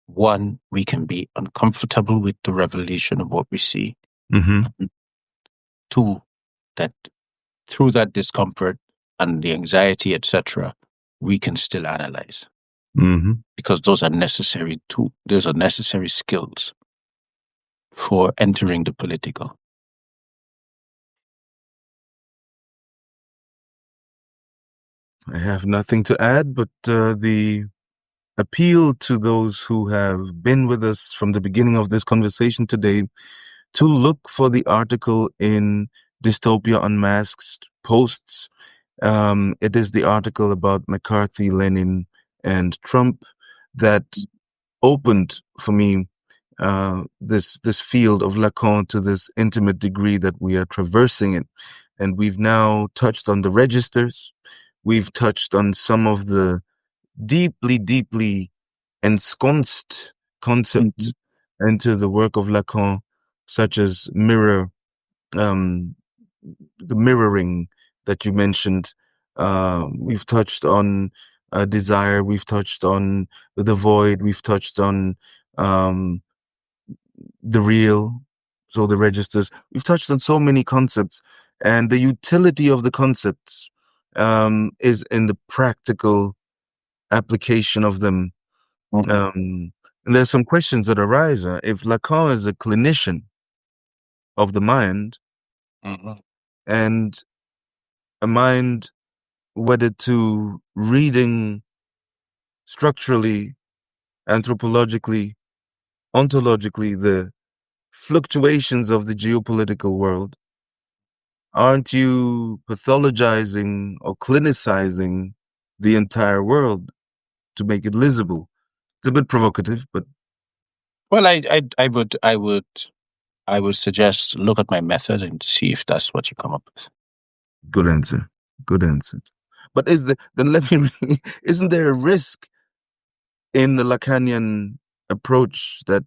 One, we can be uncomfortable with the revelation of what we see. mhm, And two, that through that discomfort and the anxiety, etc., we can still analyze mhm. because those are necessary skills for entering the political. I have nothing to add, but the appeal to those who have been with us from the beginning of this conversation today to look for the article in Dystopia Unmasked posts. It is the article about McCarthy, Lenin, and Trump that opened for me this field of Lacan to this intimate degree that we are traversing it. And we've now touched on the registers. We've touched on some of the deeply ensconced Mm-hmm. concepts into the work of Lacan, such as um, the mirroring that you mentioned. We've touched on desire. We've touched on the void. We've touched on um, the real, so the registers. We've touched on so many concepts, and the utility of the concepts is in the practical application of them. Mm-hmm. And there's some questions that arise. If Lacan is a clinician of the mind, Mm-hmm. and a mind wedded to reading structurally, anthropologically, ontologically the fluctuations of the geopolitical world, aren't you pathologizing or clinicizing the entire world to make it livable? It's a bit provocative, but Well, I would suggest look at my method and see if that's what you come up with. good answer. Good answer. But then let me isn't there a risk in the Lacanian approach that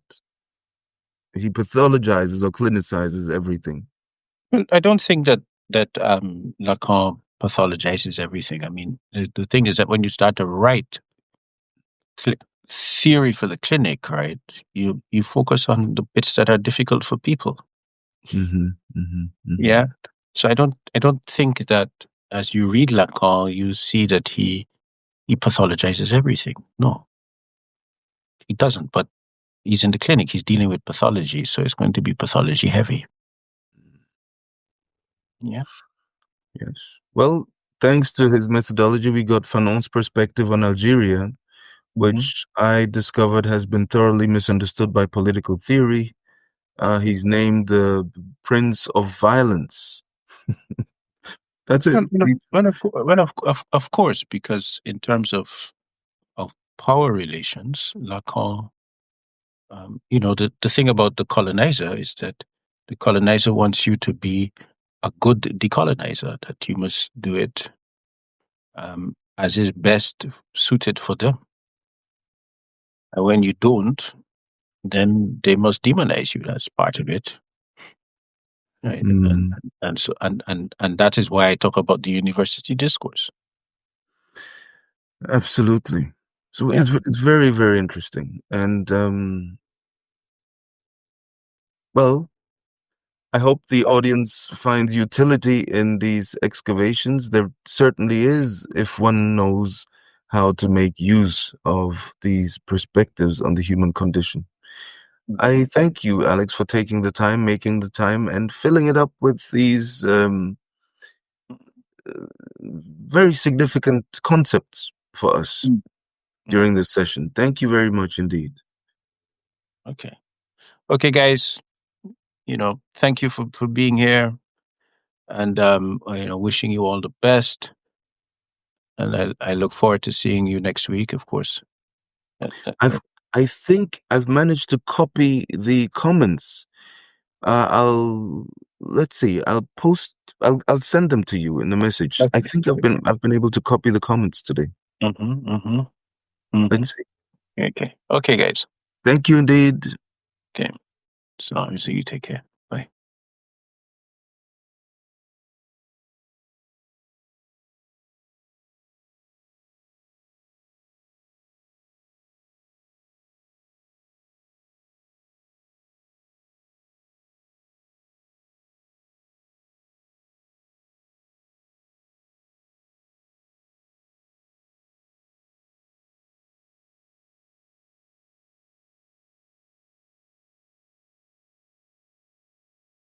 he pathologizes or clinicizes everything? Well, I don't think that Lacan pathologizes everything. I mean, the thing is that when you start to write cl- theory for the clinic, right, you focus on the bits that are difficult for people. Mm-hmm, mm-hmm, mm-hmm. Yeah. So I don't think that as you read Lacan, you see that he pathologizes everything. No, he doesn't. But he's in the clinic. He's dealing with pathology, so it's going to be pathology heavy. Yeah. Yes. Well, thanks to his methodology, we got Fanon's perspective on Algeria, Mhm. which I discovered has been thoroughly misunderstood by political theory. He's named the Prince of Violence. That's it. Of course, because in terms of power relations, Lacan, the thing about the colonizer is that the colonizer wants you to be a good decolonizer, that you must do it as is best suited for them. And when you don't, then they must demonize you. That's part of it. Right. And Mm, and so and that is why I talk about the university discourse. absolutely. So Yeah. it's very, very interesting. And well, I hope the audience finds utility in these excavations. There certainly is, if one knows how to make use of these perspectives on the human condition. Mhm. I thank you, Alex, for taking the time, making the time, and filling it up with these very significant concepts for us Mm. during this session. Thank you very much indeed. Okay. Okay, guys. Thank you for being here, and wishing you all the best. And I look forward to seeing you next week, of course. I've I think I've managed to copy the comments. I'll let's see. I'll send them to you in a message. I Okay. think I've been able to copy the comments today. Mm-hmm, mm-hmm, mm-hmm. Let's see. Okay. Okay, guys. Thank you indeed. Okay. So you take care.